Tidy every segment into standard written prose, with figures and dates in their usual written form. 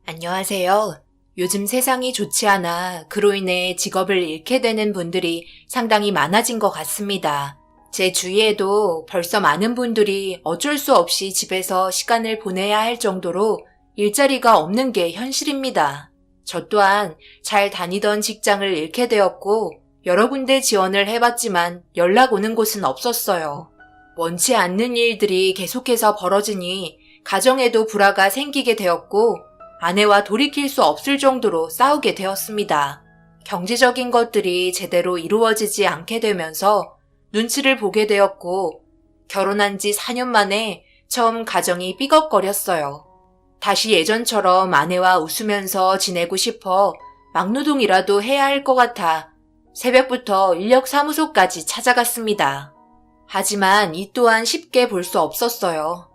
안녕하세요. 요즘 세상이 좋지 않아 그로 인해 직업을 잃게 되는 분들이 상당히 많아진 것 같습니다. 제 주위에도 벌써 많은 분들이 어쩔 수 없이 집에서 시간을 보내야 할 정도로 일자리가 없는 게 현실입니다. 저 또한 잘 다니던 직장을 잃게 되었고 여러 군데 지원을 해봤지만 연락 오는 곳은 없었어요. 원치 않는 일들이 계속해서 벌어지니 가정에도 불화가 생기게 되었고 아내와 돌이킬 수 없을 정도로 싸우게 되었습니다. 경제적인 것들이 제대로 이루어지지 않게 되면서 눈치를 보게 되었고 결혼한 지 4년 만에 처음 가정이 삐걱거렸어요. 다시 예전처럼 아내와 웃으면서 지내고 싶어 막노동이라도 해야 할 것 같아 새벽부터 인력사무소까지 찾아갔습니다. 하지만 이 또한 쉽게 볼 수 없었어요.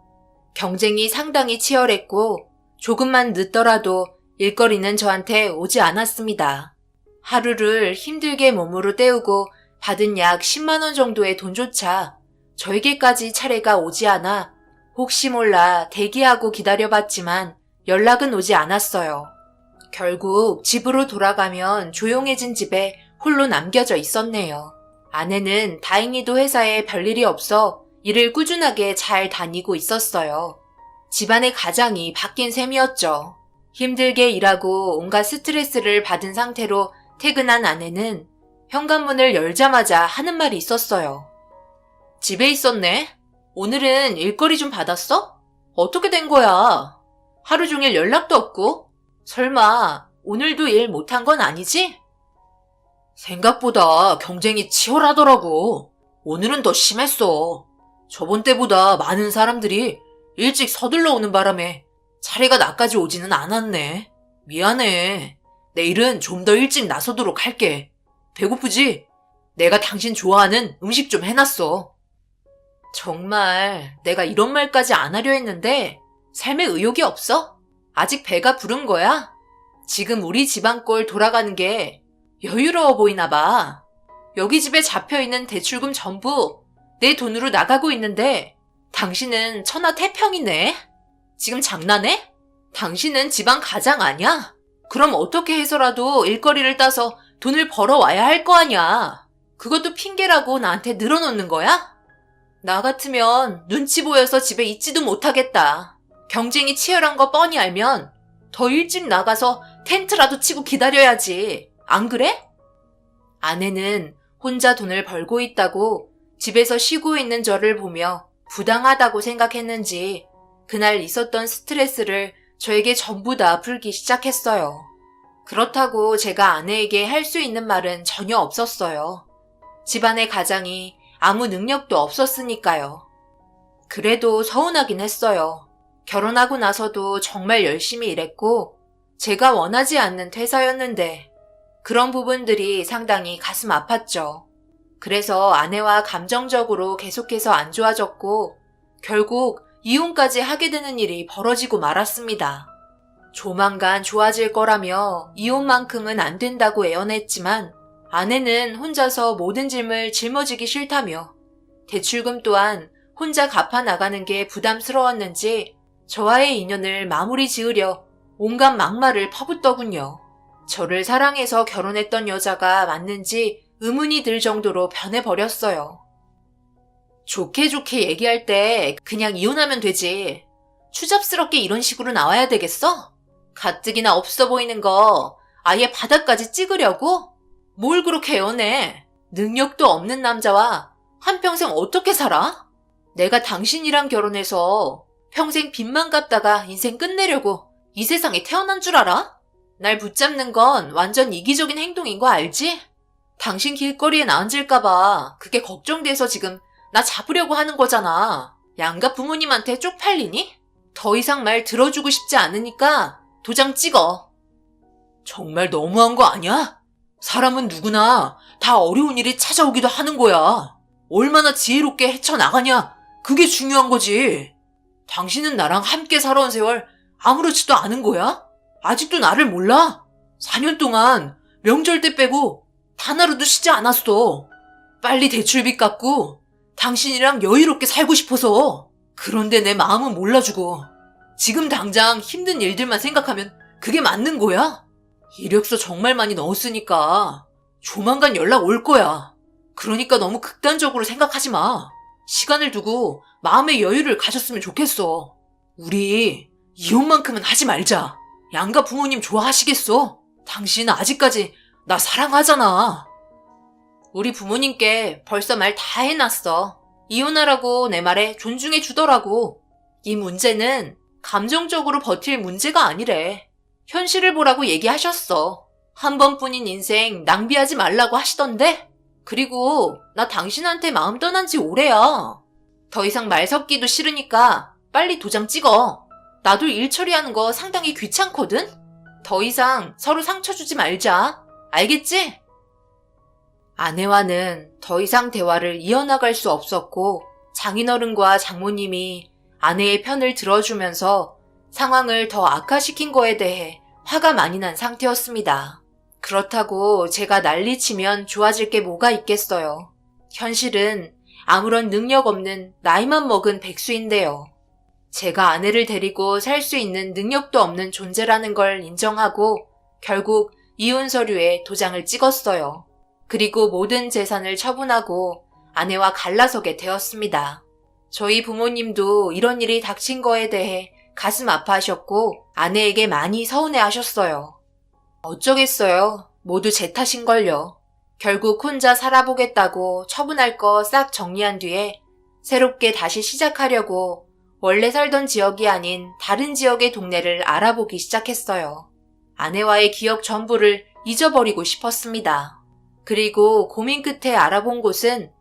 경쟁이 상당히 치열했고 조금만 늦더라도 일거리는 저한테 오지 않았습니다. 하루를 힘들게 몸으로 때우고 받은 약 10만 원 정도의 돈조차 저에게까지 차례가 오지 않아 혹시 몰라 대기하고 기다려봤지만 연락은 오지 않았어요. 결국 집으로 돌아가면 조용해진 집에 홀로 남겨져 있었네요. 아내는 다행히도 회사에 별일이 없어 일을 꾸준하게 잘 다니고 있었어요. 집안의 가장이 바뀐 셈이었죠. 힘들게 일하고 온갖 스트레스를 받은 상태로 퇴근한 아내는 현관문을 열자마자 하는 말이 있었어요. 집에 있었네? 오늘은 일거리 좀 받았어? 어떻게 된 거야? 하루 종일 연락도 없고? 설마 오늘도 일 못한 건 아니지? 생각보다 경쟁이 치열하더라고. 오늘은 더 심했어. 저번 때보다 많은 사람들이 일찍 서둘러 오는 바람에 차례가 나까지 오지는 않았네. 미안해. 내일은 좀 더 일찍 나서도록 할게. 배고프지? 내가 당신 좋아하는 음식 좀 해놨어. 정말 내가 이런 말까지 안 하려 했는데 삶에 의욕이 없어? 아직 배가 부른 거야? 지금 우리 집안 꼴 돌아가는 게 여유로워 보이나 봐. 여기 집에 잡혀있는 대출금 전부 내 돈으로 나가고 있는데 당신은 천하태평이네? 지금 장난해? 당신은 집안 가장 아냐? 그럼 어떻게 해서라도 일거리를 따서 돈을 벌어와야 할 거 아냐? 그것도 핑계라고 나한테 늘어놓는 거야? 나 같으면 눈치 보여서 집에 있지도 못하겠다. 경쟁이 치열한 거 뻔히 알면 더 일찍 나가서 텐트라도 치고 기다려야지. 안 그래? 아내는 혼자 돈을 벌고 있다고 집에서 쉬고 있는 저를 보며 부당하다고 생각했는지 그날 있었던 스트레스를 저에게 전부 다 풀기 시작했어요. 그렇다고 제가 아내에게 할 수 있는 말은 전혀 없었어요. 집안의 가장이 아무 능력도 없었으니까요. 그래도 서운하긴 했어요. 결혼하고 나서도 정말 열심히 일했고 제가 원하지 않는 퇴사였는데 그런 부분들이 상당히 가슴 아팠죠. 그래서 아내와 감정적으로 계속해서 안 좋아졌고 결국 이혼까지 하게 되는 일이 벌어지고 말았습니다. 조만간 좋아질 거라며 이혼만큼은 안 된다고 애원했지만 아내는 혼자서 모든 짐을 짊어지기 싫다며 대출금 또한 혼자 갚아 나가는 게 부담스러웠는지 저와의 인연을 마무리 지으려 온갖 막말을 퍼붓더군요. 저를 사랑해서 결혼했던 여자가 맞는지 의문이 들 정도로 변해버렸어요. 좋게 좋게 얘기할 때 그냥 이혼하면 되지. 추잡스럽게 이런 식으로 나와야 되겠어? 가뜩이나 없어 보이는 거 아예 바닥까지 찍으려고? 뭘 그렇게 애원해? 능력도 없는 남자와 한평생 어떻게 살아? 내가 당신이랑 결혼해서 평생 빚만 갚다가 인생 끝내려고 이 세상에 태어난 줄 알아? 날 붙잡는 건 완전 이기적인 행동인 거 알지? 당신 길거리에 나 앉을까봐 그게 걱정돼서 지금 나 잡으려고 하는 거잖아. 양가 부모님한테 쪽팔리니? 더 이상 말 들어주고 싶지 않으니까 도장 찍어. 정말 너무한 거 아니야? 사람은 누구나 다 어려운 일이 찾아오기도 하는 거야. 얼마나 지혜롭게 헤쳐나가냐, 그게 중요한 거지. 당신은 나랑 함께 살아온 세월 아무렇지도 않은 거야? 아직도 나를 몰라? 4년 동안 명절 때 빼고 단 하루도 쉬지 않았어. 빨리 대출빚 갚고 당신이랑 여유롭게 살고 싶어서. 그런데 내 마음은 몰라주고 지금 당장 힘든 일들만 생각하면 그게 맞는 거야? 이력서 정말 많이 넣었으니까 조만간 연락 올 거야. 그러니까 너무 극단적으로 생각하지 마. 시간을 두고 마음의 여유를 가졌으면 좋겠어. 우리 이혼만큼은 하지 말자. 양가 부모님 좋아하시겠어? 당신 아직까지 나 사랑하잖아. 우리 부모님께 벌써 말 다 해놨어. 이혼하라고 내 말에 존중해 주더라고. 이 문제는 감정적으로 버틸 문제가 아니래. 현실을 보라고 얘기하셨어. 한 번뿐인 인생 낭비하지 말라고 하시던데? 그리고 나 당신한테 마음 떠난 지 오래야. 더 이상 말 섞기도 싫으니까 빨리 도장 찍어. 나도 일 처리하는 거 상당히 귀찮거든? 더 이상 서로 상처 주지 말자. 알겠지? 아내와는 더 이상 대화를 이어나갈 수 없었고 장인어른과 장모님이 아내의 편을 들어주면서 상황을 더 악화시킨 거에 대해 화가 많이 난 상태였습니다. 그렇다고 제가 난리치면 좋아질 게 뭐가 있겠어요. 현실은 아무런 능력 없는 나이만 먹은 백수인데요. 제가 아내를 데리고 살 수 있는 능력도 없는 존재라는 걸 인정하고 결국 이혼 서류에 도장을 찍었어요. 그리고 모든 재산을 처분하고 아내와 갈라서게 되었습니다. 저희 부모님도 이런 일이 닥친 거에 대해 가슴 아파하셨고 아내에게 많이 서운해하셨어요. 어쩌겠어요. 모두 제 탓인걸요. 결국 혼자 살아보겠다고 처분할 거 싹 정리한 뒤에 새롭게 다시 시작하려고 원래 살던 지역이 아닌 다른 지역의 동네를 알아보기 시작했어요. 아내와의 기억 전부를 잊어버리고 싶었습니다. 그리고 고민 끝에 알아본 곳은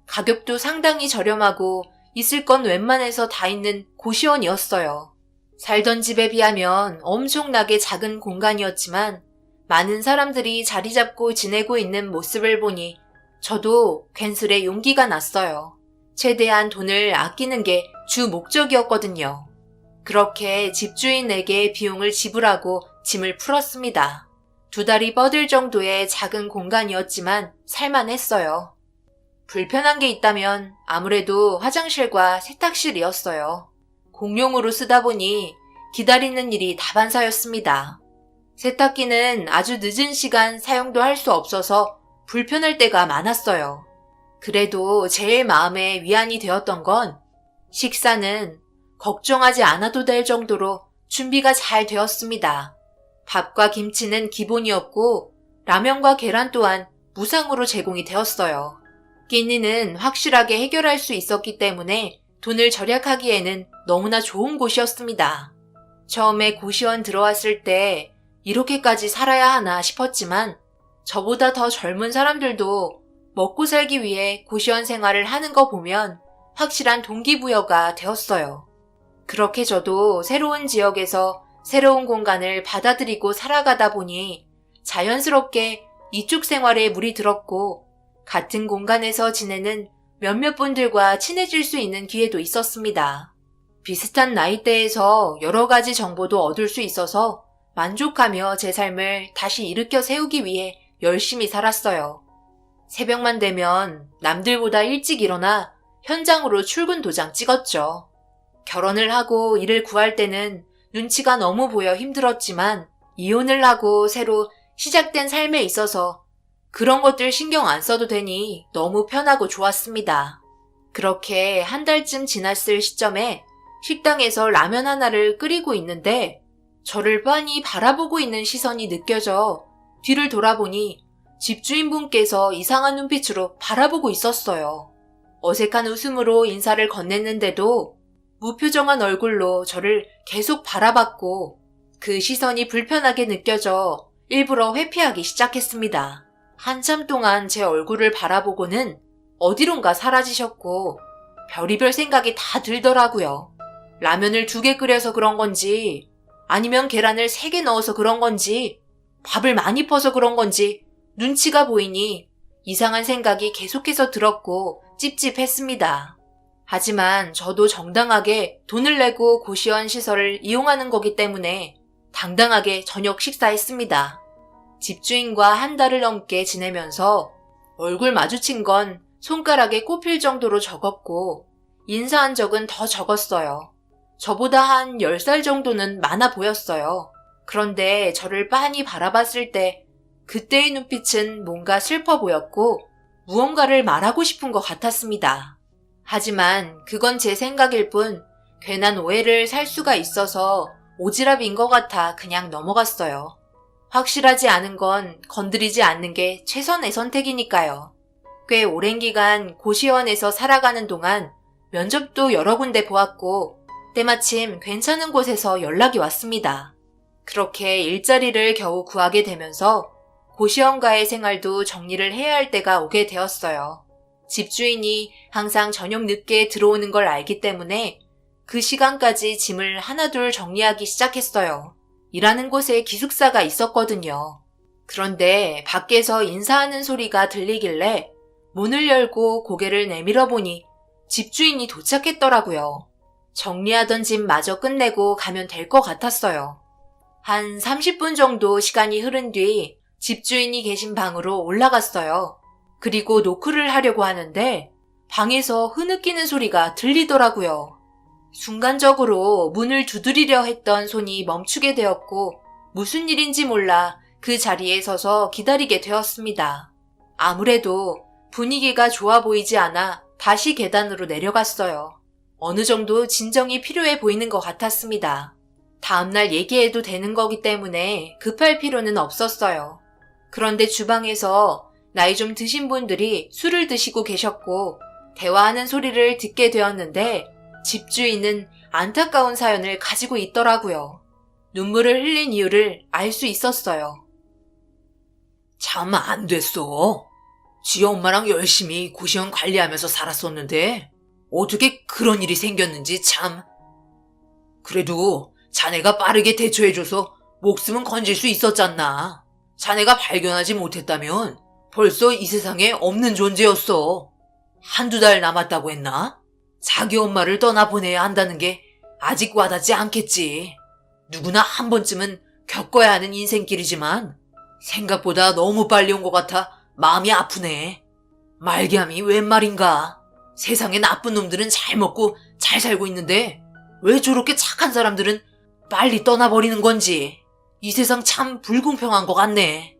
가격도 상당히 저렴하고 있을 건 웬만해서 다 있는 고시원이었어요. 살던 집에 비하면 엄청나게 작은 공간이었지만 많은 사람들이 자리 잡고 지내고 있는 모습을 보니 저도 괜스레 용기가 났어요. 최대한 돈을 아끼는 게 주 목적이었거든요. 그렇게 집주인에게 비용을 지불하고 짐을 풀었습니다. 2달이 뻗을 정도의 작은 공간이었지만 살만했어요. 불편한 게 있다면 아무래도 화장실과 세탁실이었어요. 공용으로 쓰다 보니 기다리는 일이 다반사였습니다. 세탁기는 아주 늦은 시간 사용도 할 수 없어서 불편할 때가 많았어요. 그래도 제일 마음에 위안이 되었던 건 식사는 걱정하지 않아도 될 정도로 준비가 잘 되었습니다. 밥과 김치는 기본이었고 라면과 계란 또한 무상으로 제공이 되었어요. 끼니는 확실하게 해결할 수 있었기 때문에 돈을 절약하기에는 너무나 좋은 곳이었습니다. 처음에 고시원 들어왔을 때 이렇게까지 살아야 하나 싶었지만 저보다 더 젊은 사람들도 먹고 살기 위해 고시원 생활을 하는 거 보면 확실한 동기부여가 되었어요. 그렇게 저도 새로운 지역에서 새로운 공간을 받아들이고 살아가다 보니 자연스럽게 이쪽 생활에 물이 들었고 같은 공간에서 지내는 몇몇 분들과 친해질 수 있는 기회도 있었습니다. 비슷한 나이대에서 여러 가지 정보도 얻을 수 있어서 만족하며 제 삶을 다시 일으켜 세우기 위해 열심히 살았어요. 새벽만 되면 남들보다 일찍 일어나 현장으로 출근 도장 찍었죠. 결혼을 하고 일을 구할 때는 눈치가 너무 보여 힘들었지만 이혼을 하고 새로 시작된 삶에 있어서 그런 것들 신경 안 써도 되니 너무 편하고 좋았습니다. 그렇게 한 달쯤 지났을 시점에 식당에서 라면 하나를 끓이고 있는데 저를 빤히 바라보고 있는 시선이 느껴져 뒤를 돌아보니 집주인분께서 이상한 눈빛으로 바라보고 있었어요. 어색한 웃음으로 인사를 건넸는데도 무표정한 얼굴로 저를 계속 바라봤고 그 시선이 불편하게 느껴져 일부러 회피하기 시작했습니다. 한참 동안 제 얼굴을 바라보고는 어디론가 사라지셨고 별의별 생각이 다 들더라고요. 라면을 2개 끓여서 그런 건지 아니면 계란을 3개 넣어서 그런 건지 밥을 많이 퍼서 그런 건지 눈치가 보이니 이상한 생각이 계속해서 들었고 찝찝했습니다. 하지만 저도 정당하게 돈을 내고 고시원 시설을 이용하는 거기 때문에 당당하게 저녁 식사했습니다. 집주인과 한 달을 넘게 지내면서 얼굴 마주친 건 손가락에 꼽힐 정도로 적었고 인사한 적은 더 적었어요. 저보다 한 10살 정도는 많아 보였어요. 그런데 저를 빤히 바라봤을 때 그때의 눈빛은 뭔가 슬퍼 보였고 무언가를 말하고 싶은 것 같았습니다. 하지만 그건 제 생각일 뿐 괜한 오해를 살 수가 있어서 오지랖인 것 같아 그냥 넘어갔어요. 확실하지 않은 건 건드리지 않는 게 최선의 선택이니까요. 꽤 오랜 기간 고시원에서 살아가는 동안 면접도 여러 군데 보았고 때마침 괜찮은 곳에서 연락이 왔습니다. 그렇게 일자리를 겨우 구하게 되면서 고시원과의 생활도 정리를 해야 할 때가 오게 되었어요. 집주인이 항상 저녁 늦게 들어오는 걸 알기 때문에 그 시간까지 짐을 하나둘 정리하기 시작했어요. 일하는 곳에 기숙사가 있었거든요. 그런데 밖에서 인사하는 소리가 들리길래 문을 열고 고개를 내밀어 보니 집주인이 도착했더라고요. 정리하던 짐 마저 끝내고 가면 될 것 같았어요. 한 30분 정도 시간이 흐른 뒤 집주인이 계신 방으로 올라갔어요. 그리고 노크를 하려고 하는데 방에서 흐느끼는 소리가 들리더라고요. 순간적으로 문을 두드리려 했던 손이 멈추게 되었고 무슨 일인지 몰라 그 자리에 서서 기다리게 되었습니다. 아무래도 분위기가 좋아 보이지 않아 다시 계단으로 내려갔어요. 어느 정도 진정이 필요해 보이는 것 같았습니다. 다음날 얘기해도 되는 거기 때문에 급할 필요는 없었어요. 그런데 주방에서 나이 좀 드신 분들이 술을 드시고 계셨고 대화하는 소리를 듣게 되었는데 집주인은 안타까운 사연을 가지고 있더라고요. 눈물을 흘린 이유를 알 수 있었어요. 참 안 됐어. 지 엄마랑 열심히 고시원 관리하면서 살았었는데 어떻게 그런 일이 생겼는지 참. 그래도 자네가 빠르게 대처해줘서 목숨은 건질 수 있었잖나. 자네가 발견하지 못했다면 벌써 이 세상에 없는 존재였어. 한두 달 남았다고 했나? 자기 엄마를 떠나보내야 한다는 게 아직 와닿지 않겠지. 누구나 한 번쯤은 겪어야 하는 인생길이지만 생각보다 너무 빨리 온 것 같아 마음이 아프네. 말기암이 웬 말인가. 세상에 나쁜 놈들은 잘 먹고 잘 살고 있는데 왜 저렇게 착한 사람들은 빨리 떠나버리는 건지. 이 세상 참 불공평한 것 같네.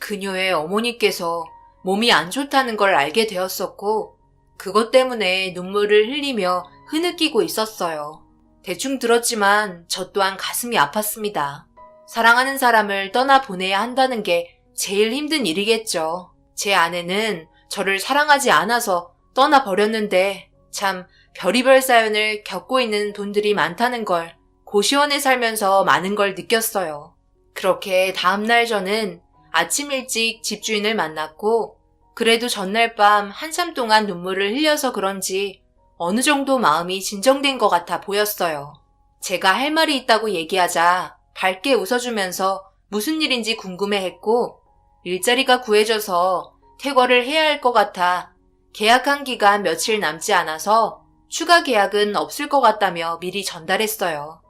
그녀의 어머니께서 몸이 안 좋다는 걸 알게 되었었고 그것 때문에 눈물을 흘리며 흐느끼고 있었어요. 대충 들었지만 저 또한 가슴이 아팠습니다. 사랑하는 사람을 떠나보내야 한다는 게 제일 힘든 일이겠죠. 제 아내는 저를 사랑하지 않아서 떠나버렸는데 참 별의별 사연을 겪고 있는 분들이 많다는 걸 고시원에 살면서 많은 걸 느꼈어요. 그렇게 다음날 저는 아침 일찍 집주인을 만났고 그래도 전날 밤 한참 동안 눈물을 흘려서 그런지 어느 정도 마음이 진정된 것 같아 보였어요. 제가 할 말이 있다고 얘기하자 밝게 웃어주면서 무슨 일인지 궁금해했고 일자리가 구해져서 퇴거를 해야 할 것 같아 계약한 기간 며칠 남지 않아서 추가 계약은 없을 것 같다며 미리 전달했어요.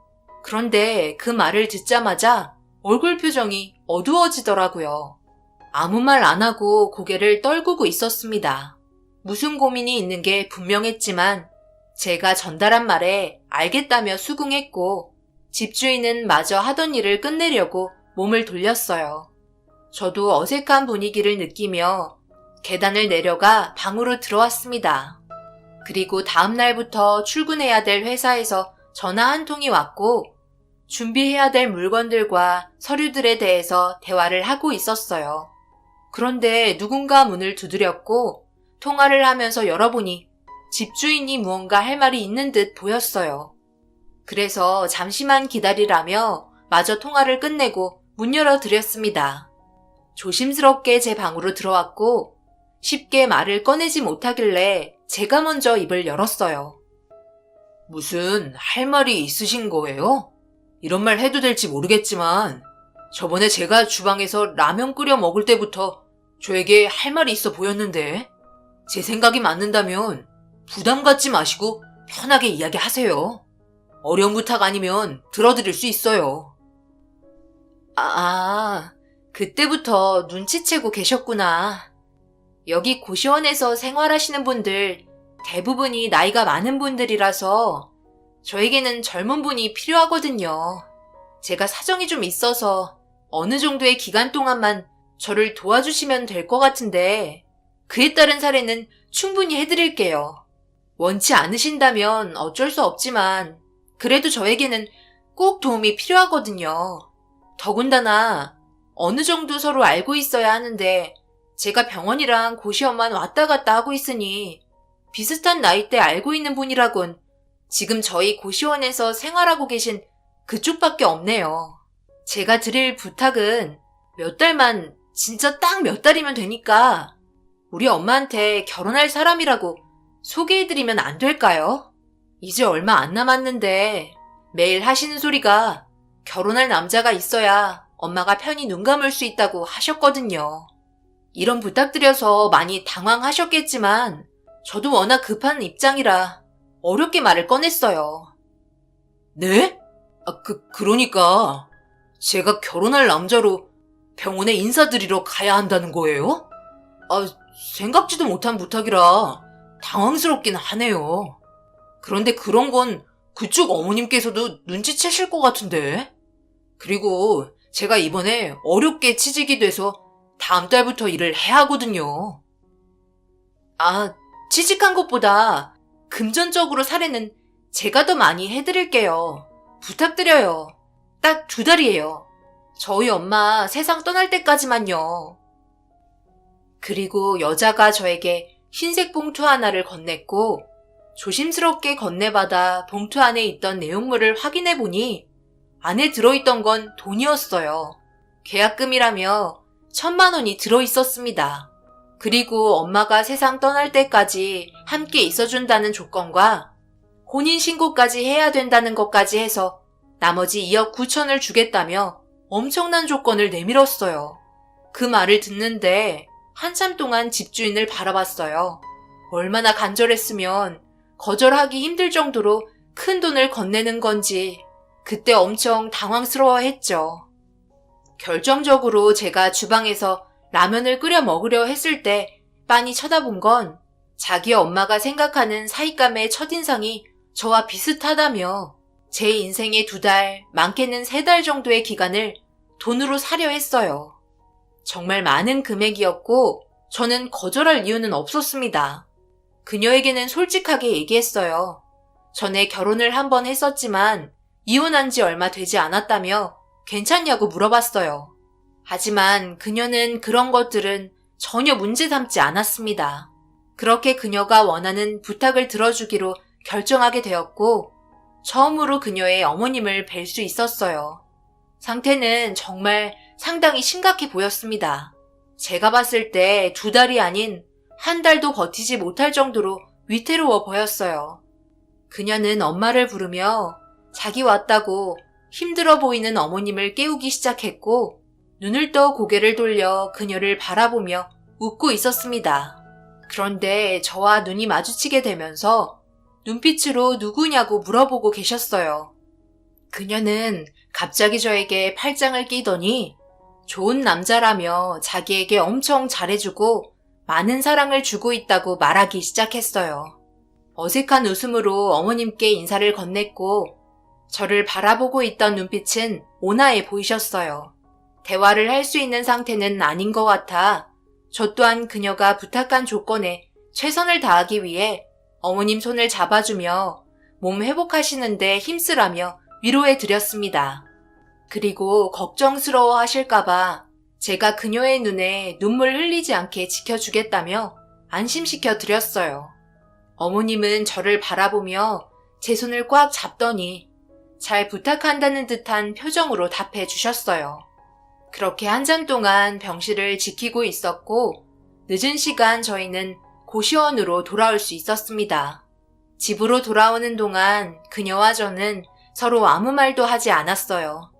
그런데 그 말을 듣자마자 얼굴 표정이 어두워지더라고요. 아무 말 안 하고 고개를 떨구고 있었습니다. 무슨 고민이 있는 게 분명했지만 제가 전달한 말에 알겠다며 수긍했고 집주인은 마저 하던 일을 끝내려고 몸을 돌렸어요. 저도 어색한 분위기를 느끼며 계단을 내려가 방으로 들어왔습니다. 그리고 다음 날부터 출근해야 될 회사에서 전화 한 통이 왔고 준비해야 될 물건들과 서류들에 대해서 대화를 하고 있었어요. 그런데 누군가 문을 두드렸고 통화를 하면서 열어보니 집주인이 무언가 할 말이 있는 듯 보였어요. 그래서 잠시만 기다리라며 마저 통화를 끝내고 문 열어드렸습니다. 조심스럽게 제 방으로 들어왔고 쉽게 말을 꺼내지 못하길래 제가 먼저 입을 열었어요. 무슨 할 말이 있으신 거예요? 이런 말 해도 될지 모르겠지만 저번에 제가 주방에서 라면 끓여 먹을 때부터 저에게 할 말이 있어 보였는데 제 생각이 맞는다면 부담 갖지 마시고 편하게 이야기하세요. 어려운 부탁 아니면 들어드릴 수 있어요. 그때부터 눈치채고 계셨구나. 여기 고시원에서 생활하시는 분들 대부분이 나이가 많은 분들이라서 저에게는 젊은 분이 필요하거든요. 제가 사정이 좀 있어서 어느 정도의 기간 동안만 저를 도와주시면 될 것 같은데 그에 따른 사례는 충분히 해드릴게요. 원치 않으신다면 어쩔 수 없지만 그래도 저에게는 꼭 도움이 필요하거든요. 더군다나 어느 정도 서로 알고 있어야 하는데 제가 병원이랑 고시원만 왔다 갔다 하고 있으니 비슷한 나이대 알고 있는 분이라곤 지금 저희 고시원에서 생활하고 계신 그쪽밖에 없네요. 제가 드릴 부탁은 몇 달만, 진짜 딱 몇 달이면 되니까 우리 엄마한테 결혼할 사람이라고 소개해드리면 안 될까요? 이제 얼마 안 남았는데 매일 하시는 소리가 결혼할 남자가 있어야 엄마가 편히 눈 감을 수 있다고 하셨거든요. 이런 부탁드려서 많이 당황하셨겠지만 저도 워낙 급한 입장이라 어렵게 말을 꺼냈어요. 네? 그러니까 제가 결혼할 남자로 병원에 인사드리러 가야 한다는 거예요? 생각지도 못한 부탁이라 당황스럽긴 하네요. 그런데 그런 건 그쪽 어머님께서도 눈치채실 것 같은데. 그리고 제가 이번에 어렵게 취직이 돼서 다음 달부터 일을 해야 하거든요. 취직한 것보다 금전적으로 사례는 제가 더 많이 해드릴게요. 부탁드려요. 딱 2달이에요. 저희 엄마 세상 떠날 때까지만요. 그리고 여자가 저에게 흰색 봉투 하나를 건넸고 조심스럽게 건네받아 봉투 안에 있던 내용물을 확인해 보니 안에 들어있던 건 돈이었어요. 계약금이라며 1,000만 원이 들어있었습니다. 그리고 엄마가 세상 떠날 때까지 함께 있어준다는 조건과 혼인신고까지 해야 된다는 것까지 해서 나머지 2억 9천을 주겠다며 엄청난 조건을 내밀었어요. 그 말을 듣는데 한참 동안 집주인을 바라봤어요. 얼마나 간절했으면 거절하기 힘들 정도로 큰 돈을 건네는 건지 그때 엄청 당황스러워했죠. 결정적으로 제가 주방에서 라면을 끓여 먹으려 했을 때 빤히 쳐다본 건 자기 엄마가 생각하는 사윗감의 첫인상이 저와 비슷하다며 제 인생의 2달, 많게는 3달 정도의 기간을 돈으로 사려 했어요. 정말 많은 금액이었고 저는 거절할 이유는 없었습니다. 그녀에게는 솔직하게 얘기했어요. 전에 결혼을 1번 했었지만 이혼한 지 얼마 되지 않았다며 괜찮냐고 물어봤어요. 하지만 그녀는 그런 것들은 전혀 문제 삼지 않았습니다. 그렇게 그녀가 원하는 부탁을 들어주기로 결정하게 되었고 처음으로 그녀의 어머님을 뵐 수 있었어요. 상태는 정말 상당히 심각해 보였습니다. 제가 봤을 때 2달이 아닌 1달도 버티지 못할 정도로 위태로워 보였어요. 그녀는 엄마를 부르며 자기 왔다고 힘들어 보이는 어머님을 깨우기 시작했고 눈을 떠 고개를 돌려 그녀를 바라보며 웃고 있었습니다. 그런데 저와 눈이 마주치게 되면서 눈빛으로 누구냐고 물어보고 계셨어요. 그녀는 갑자기 저에게 팔짱을 끼더니 좋은 남자라며 자기에게 엄청 잘해주고 많은 사랑을 주고 있다고 말하기 시작했어요. 어색한 웃음으로 어머님께 인사를 건넸고 저를 바라보고 있던 눈빛은 온화해 보이셨어요. 대화를 할 수 있는 상태는 아닌 것 같아 저 또한 그녀가 부탁한 조건에 최선을 다하기 위해 어머님 손을 잡아주며 몸 회복하시는데 힘쓰라며 위로해 드렸습니다. 그리고 걱정스러워 하실까봐 제가 그녀의 눈에 눈물 흘리지 않게 지켜주겠다며 안심시켜 드렸어요. 어머님은 저를 바라보며 제 손을 꽉 잡더니 잘 부탁한다는 듯한 표정으로 답해 주셨어요. 그렇게 한참 동안 병실을 지키고 있었고 늦은 시간 저희는 고시원으로 돌아올 수 있었습니다. 집으로 돌아오는 동안 그녀와 저는 서로 아무 말도 하지 않았어요.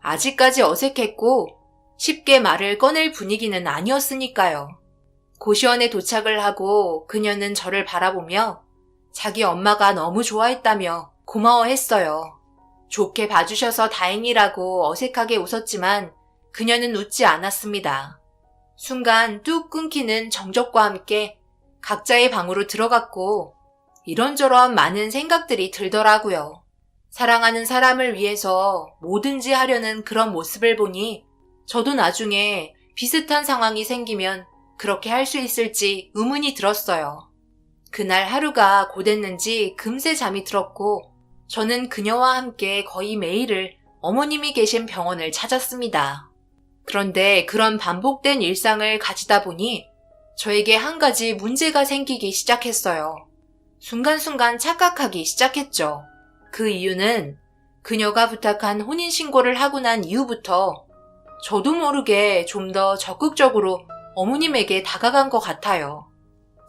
아직까지 어색했고 쉽게 말을 꺼낼 분위기는 아니었으니까요. 고시원에 도착을 하고 그녀는 저를 바라보며 자기 엄마가 너무 좋아했다며 고마워했어요. 좋게 봐주셔서 다행이라고 어색하게 웃었지만 그녀는 웃지 않았습니다. 순간 뚝 끊기는 정적과 함께 각자의 방으로 들어갔고 이런저런 많은 생각들이 들더라고요. 사랑하는 사람을 위해서 뭐든지 하려는 그런 모습을 보니 저도 나중에 비슷한 상황이 생기면 그렇게 할 수 있을지 의문이 들었어요. 그날 하루가 고됐는지 금세 잠이 들었고 저는 그녀와 함께 거의 매일을 어머님이 계신 병원을 찾았습니다. 그런데 그런 반복된 일상을 가지다 보니 저에게 한 가지 문제가 생기기 시작했어요. 순간순간 착각하기 시작했죠. 그 이유는 그녀가 부탁한 혼인신고를 하고 난 이후부터 저도 모르게 좀 더 적극적으로 어머님에게 다가간 것 같아요.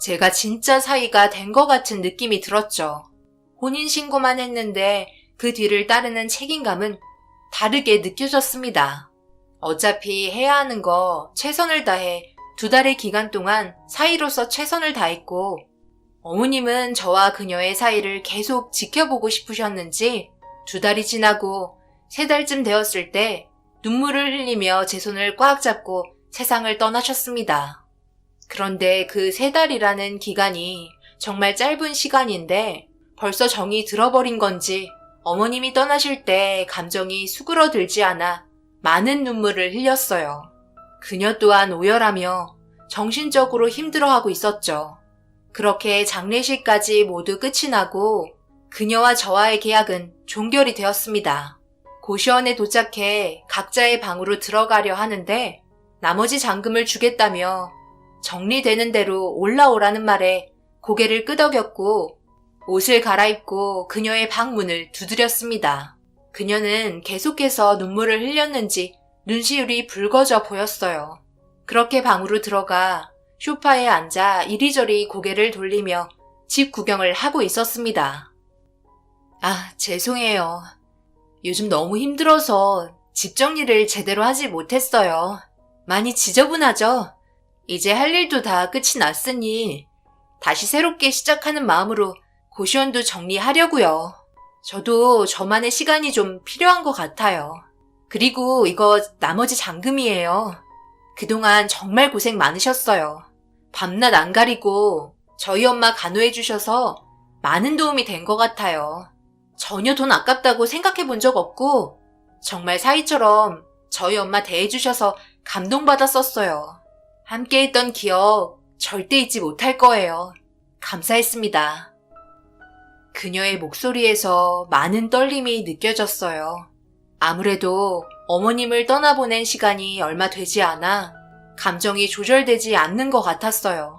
제가 진짜 사이가 된 것 같은 느낌이 들었죠. 혼인신고만 했는데 그 뒤를 따르는 책임감은 다르게 느껴졌습니다. 어차피 해야 하는 거 최선을 다해 2달의 기간 동안 사이로서 최선을 다했고 어머님은 저와 그녀의 사이를 계속 지켜보고 싶으셨는지 2달이 지나고 3달쯤 되었을 때 눈물을 흘리며 제 손을 꽉 잡고 세상을 떠나셨습니다. 그런데 그 3달이라는 기간이 정말 짧은 시간인데 벌써 정이 들어버린 건지 어머님이 떠나실 때 감정이 수그러들지 않아 많은 눈물을 흘렸어요. 그녀 또한 오열하며 정신적으로 힘들어하고 있었죠. 그렇게 장례식까지 모두 끝이 나고 그녀와 저와의 계약은 종결이 되었습니다. 고시원에 도착해 각자의 방으로 들어가려 하는데 나머지 잔금을 주겠다며 정리되는 대로 올라오라는 말에 고개를 끄덕였고 옷을 갈아입고 그녀의 방 문을 두드렸습니다. 그녀는 계속해서 눈물을 흘렸는지 눈시울이 붉어져 보였어요. 그렇게 방으로 들어가 소파에 앉아 이리저리 고개를 돌리며 집 구경을 하고 있었습니다. 아, 죄송해요. 요즘 너무 힘들어서 집 정리를 제대로 하지 못했어요. 많이 지저분하죠? 이제 할 일도 다 끝이 났으니 다시 새롭게 시작하는 마음으로 고시원도 정리하려고요. 저도 저만의 시간이 좀 필요한 것 같아요. 그리고 이거 나머지 잔금이에요. 그동안 정말 고생 많으셨어요. 밤낮 안 가리고 저희 엄마 간호해 주셔서 많은 도움이 된 것 같아요. 전혀 돈 아깝다고 생각해 본 적 없고 정말 사이처럼 저희 엄마 대해 주셔서 감동받았었어요. 함께 했던 기억 절대 잊지 못할 거예요. 감사했습니다. 그녀의 목소리에서 많은 떨림이 느껴졌어요. 아무래도 어머님을 떠나보낸 시간이 얼마 되지 않아 감정이 조절되지 않는 것 같았어요.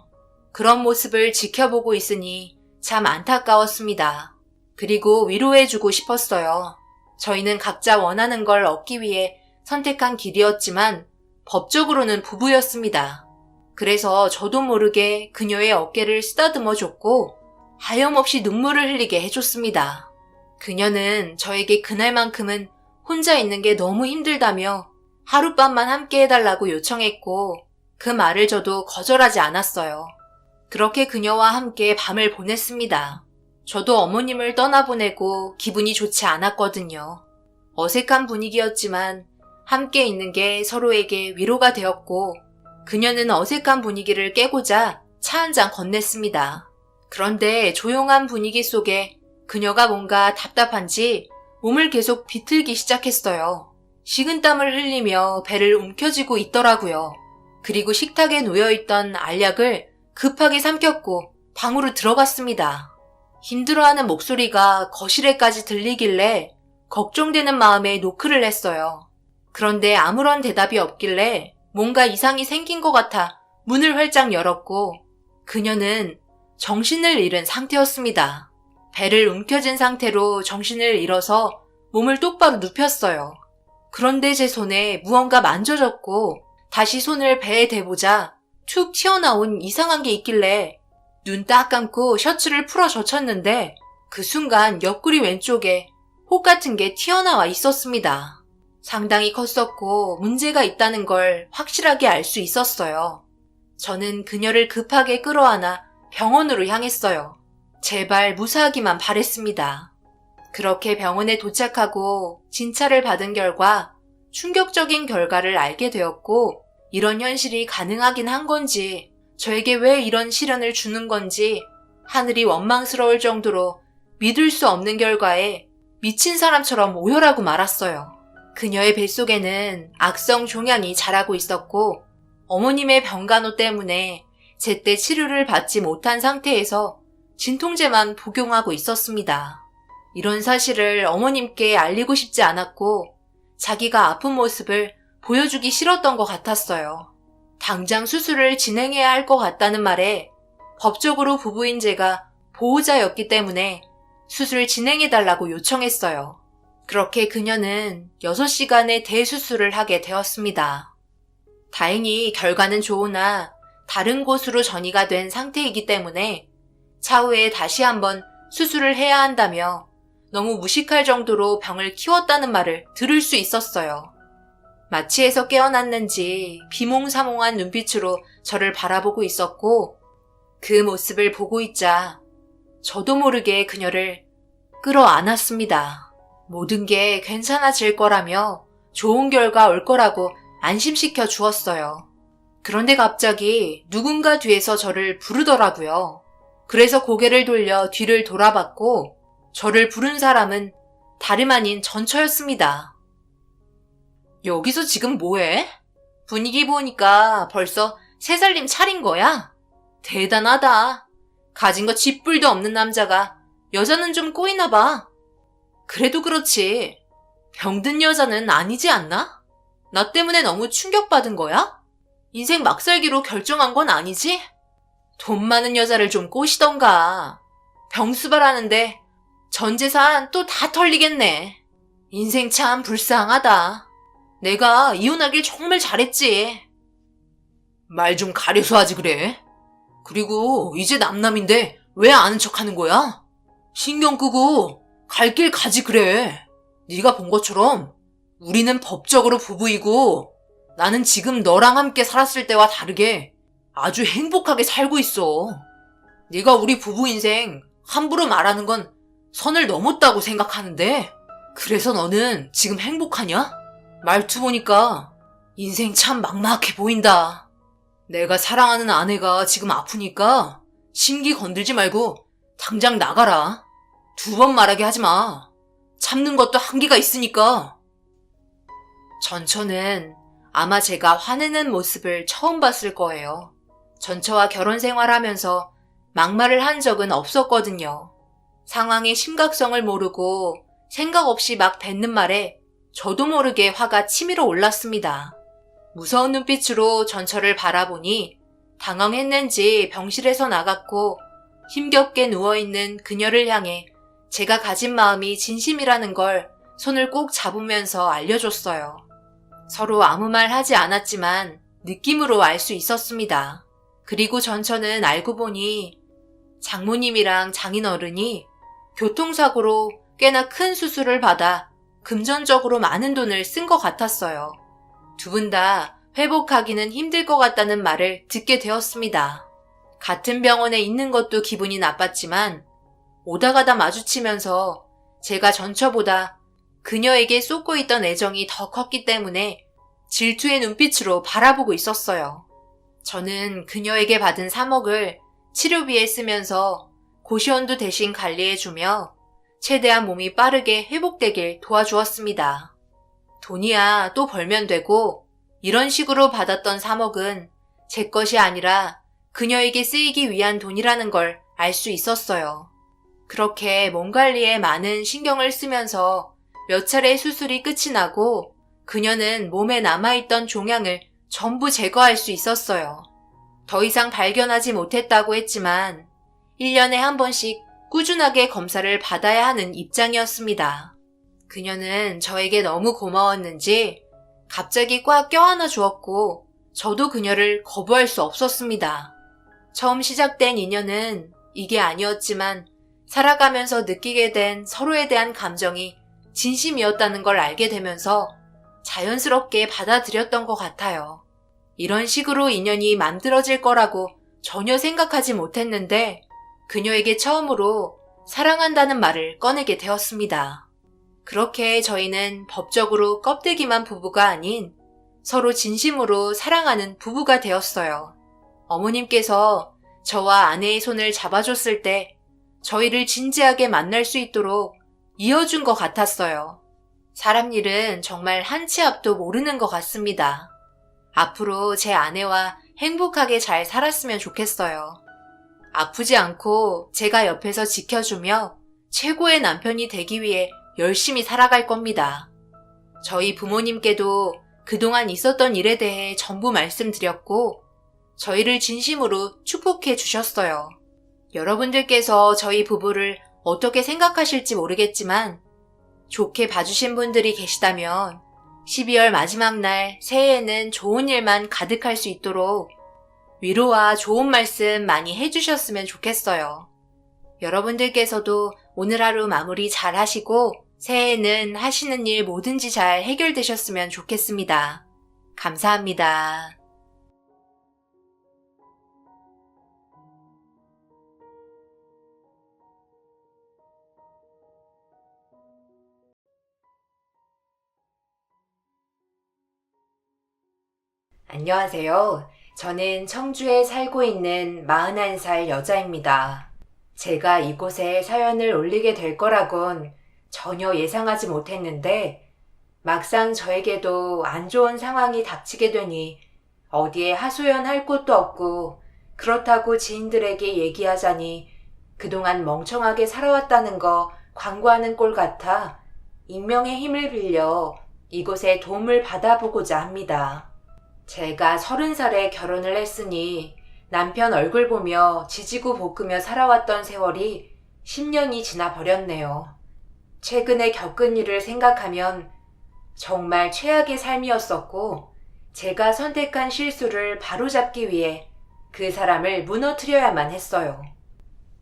그런 모습을 지켜보고 있으니 참 안타까웠습니다. 그리고 위로해주고 싶었어요. 저희는 각자 원하는 걸 얻기 위해 선택한 길이었지만 법적으로는 부부였습니다. 그래서 저도 모르게 그녀의 어깨를 쓰다듬어 줬고 하염없이 눈물을 흘리게 해줬습니다. 그녀는 저에게 그날만큼은 혼자 있는 게 너무 힘들다며 하룻밤만 함께 해달라고 요청했고 그 말을 저도 거절하지 않았어요. 그렇게 그녀와 함께 밤을 보냈습니다. 저도 어머님을 떠나보내고 기분이 좋지 않았거든요. 어색한 분위기였지만 함께 있는 게 서로에게 위로가 되었고 그녀는 어색한 분위기를 깨고자 차 한 잔 건넸습니다. 그런데 조용한 분위기 속에 그녀가 뭔가 답답한지 몸을 계속 비틀기 시작했어요. 식은땀을 흘리며 배를 움켜쥐고 있더라고요. 그리고 식탁에 놓여있던 알약을 급하게 삼켰고 방으로 들어갔습니다. 힘들어하는 목소리가 거실에까지 들리길래 걱정되는 마음에 노크를 했어요. 그런데 아무런 대답이 없길래 뭔가 이상이 생긴 것 같아 문을 활짝 열었고 그녀는 정신을 잃은 상태였습니다. 배를 움켜쥔 상태로 정신을 잃어서 몸을 똑바로 눕혔어요. 그런데 제 손에 무언가 만져졌고 다시 손을 배에 대보자 툭 튀어나온 이상한 게 있길래 눈 딱 감고 셔츠를 풀어 젖혔는데 그 순간 옆구리 왼쪽에 혹 같은 게 튀어나와 있었습니다. 상당히 컸었고 문제가 있다는 걸 확실하게 알 수 있었어요. 저는 그녀를 급하게 끌어안아 병원으로 향했어요. 제발 무사하기만 바랬습니다. 그렇게 병원에 도착하고 진찰을 받은 결과 충격적인 결과를 알게 되었고 이런 현실이 가능하긴 한 건지 저에게 왜 이런 시련을 주는 건지 하늘이 원망스러울 정도로 믿을 수 없는 결과에 미친 사람처럼 오열하고 말았어요. 그녀의 뱃속에는 악성 종양이 자라고 있었고 어머님의 병간호 때문에 제때 치료를 받지 못한 상태에서 진통제만 복용하고 있었습니다. 이런 사실을 어머님께 알리고 싶지 않았고 자기가 아픈 모습을 보여주기 싫었던 것 같았어요. 당장 수술을 진행해야 할 것 같다는 말에 법적으로 부부인 제가 보호자였기 때문에 수술 진행해달라고 요청했어요. 그렇게 그녀는 6시간의 대수술을 하게 되었습니다. 다행히 결과는 좋으나 다른 곳으로 전이가 된 상태이기 때문에 차후에 다시 한번 수술을 해야 한다며 너무 무식할 정도로 병을 키웠다는 말을 들을 수 있었어요. 마취에서 깨어났는지 비몽사몽한 눈빛으로 저를 바라보고 있었고 그 모습을 보고 있자 저도 모르게 그녀를 끌어안았습니다. 모든 게 괜찮아질 거라며 좋은 결과 올 거라고 안심시켜 주었어요. 그런데 갑자기 누군가 뒤에서 저를 부르더라고요. 그래서 고개를 돌려 뒤를 돌아봤고 저를 부른 사람은 다름 아닌 전처였습니다. 여기서 지금 뭐해? 분위기 보니까 벌써 3살림 차린 거야? 대단하다. 가진 거 쥐뿔도 없는 남자가 여자는 좀 꼬이나 봐. 그래도 그렇지. 병든 여자는 아니지 않나? 나 때문에 너무 충격받은 거야? 인생 막 살기로 결정한 건 아니지? 돈 많은 여자를 좀 꼬시던가. 병수발하는데 전 재산 또 다 털리겠네. 인생 참 불쌍하다. 내가 이혼하길 정말 잘했지. 말 좀 가려서 하지 그래. 그리고 이제 남남인데 왜 아는 척하는 거야? 신경 끄고 갈 길 가지 그래. 네가 본 것처럼 우리는 법적으로 부부이고 나는 지금 너랑 함께 살았을 때와 다르게 아주 행복하게 살고 있어. 네가 우리 부부 인생 함부로 말하는 건 선을 넘었다고 생각하는데 그래서 너는 지금 행복하냐? 말투 보니까 인생 참 막막해 보인다. 내가 사랑하는 아내가 지금 아프니까 심기 건들지 말고 당장 나가라. 2번 말하게 하지 마. 참는 것도 한계가 있으니까. 전처는 아마 제가 화내는 모습을 처음 봤을 거예요. 전처와 결혼 생활하면서 막말을 한 적은 없었거든요. 상황의 심각성을 모르고 생각 없이 막 뱉는 말에 저도 모르게 화가 치밀어 올랐습니다. 무서운 눈빛으로 전처를 바라보니 당황했는지 병실에서 나갔고 힘겹게 누워있는 그녀를 향해 제가 가진 마음이 진심이라는 걸 손을 꼭 잡으면서 알려줬어요. 서로 아무 말 하지 않았지만 느낌으로 알 수 있었습니다. 그리고 전처는 알고 보니 장모님이랑 장인어른이 교통사고로 꽤나 큰 수술을 받아 금전적으로 많은 돈을 쓴 것 같았어요. 2분 다 회복하기는 힘들 것 같다는 말을 듣게 되었습니다. 같은 병원에 있는 것도 기분이 나빴지만 오다 가다 마주치면서 제가 전처보다 그녀에게 쏟고 있던 애정이 더 컸기 때문에 질투의 눈빛으로 바라보고 있었어요. 저는 그녀에게 받은 3억을 치료비에 쓰면서 고시원도 대신 관리해주며 최대한 몸이 빠르게 회복되길 도와주었습니다. 돈이야 또 벌면 되고 이런 식으로 받았던 3억은 제 것이 아니라 그녀에게 쓰이기 위한 돈이라는 걸 알 수 있었어요. 그렇게 몸 관리에 많은 신경을 쓰면서 몇 차례 수술이 끝이 나고 그녀는 몸에 남아있던 종양을 전부 제거할 수 있었어요. 더 이상 발견하지 못했다고 했지만 1년에 한 번씩 꾸준하게 검사를 받아야 하는 입장이었습니다. 그녀는 저에게 너무 고마웠는지 갑자기 꽉 껴안아 주었고 저도 그녀를 거부할 수 없었습니다. 처음 시작된 인연은 이게 아니었지만 살아가면서 느끼게 된 서로에 대한 감정이 진심이었다는 걸 알게 되면서 자연스럽게 받아들였던 것 같아요. 이런 식으로 인연이 만들어질 거라고 전혀 생각하지 못했는데 그녀에게 처음으로 사랑한다는 말을 꺼내게 되었습니다. 그렇게 저희는 법적으로 껍데기만 부부가 아닌 서로 진심으로 사랑하는 부부가 되었어요. 어머님께서 저와 아내의 손을 잡아줬을 때 저희를 진지하게 만날 수 있도록 이어준 것 같았어요. 사람 일은 정말 한 치 앞도 모르는 것 같습니다. 앞으로 제 아내와 행복하게 잘 살았으면 좋겠어요. 아프지 않고 제가 옆에서 지켜주며 최고의 남편이 되기 위해 열심히 살아갈 겁니다. 저희 부모님께도 그동안 있었던 일에 대해 전부 말씀드렸고 저희를 진심으로 축복해 주셨어요. 여러분들께서 저희 부부를 어떻게 생각하실지 모르겠지만 좋게 봐주신 분들이 계시다면 12월 마지막 날 새해에는 좋은 일만 가득할 수 있도록 위로와 좋은 말씀 많이 해주셨으면 좋겠어요. 여러분들께서도 오늘 하루 마무리 잘 하시고 새해에는 하시는 일 뭐든지 잘 해결되셨으면 좋겠습니다. 감사합니다. 안녕하세요. 저는 청주에 살고 있는 41살 여자입니다. 제가 이곳에 사연을 올리게 될 거라곤 전혀 예상하지 못했는데 막상 저에게도 안 좋은 상황이 닥치게 되니 어디에 하소연할 곳도 없고 그렇다고 지인들에게 얘기하자니 그동안 멍청하게 살아왔다는 거 광고하는 꼴 같아 익명의 힘을 빌려 이곳에 도움을 받아보고자 합니다. 제가 30살에 결혼을 했으니 남편 얼굴 보며 지지고 볶으며 살아왔던 세월이 10년이 지나 버렸네요. 최근에 겪은 일을 생각하면 정말 최악의 삶이었었고 제가 선택한 실수를 바로잡기 위해 그 사람을 무너뜨려야만 했어요.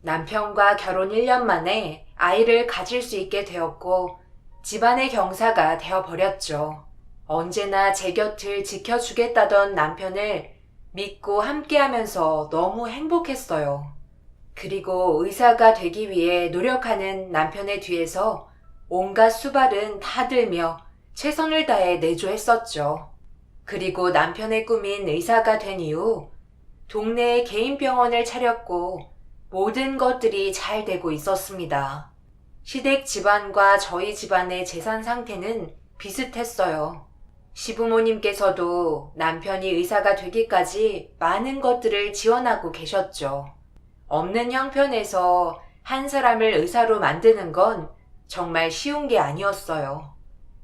남편과 결혼 1년 만에 아이를 가질 수 있게 되었고 집안의 경사가 되어버렸죠. 언제나 제 곁을 지켜주겠다던 남편을 믿고 함께하면서 너무 행복했어요. 그리고 의사가 되기 위해 노력하는 남편의 뒤에서 온갖 수발은 다 들며 최선을 다해 내조했었죠. 그리고 남편의 꿈인 의사가 된 이후 동네에 개인 병원을 차렸고 모든 것들이 잘 되고 있었습니다. 시댁 집안과 저희 집안의 재산 상태는 비슷했어요. 시부모님께서도 남편이 의사가 되기까지 많은 것들을 지원하고 계셨죠. 없는 형편에서 한 사람을 의사로 만드는 건 정말 쉬운 게 아니었어요.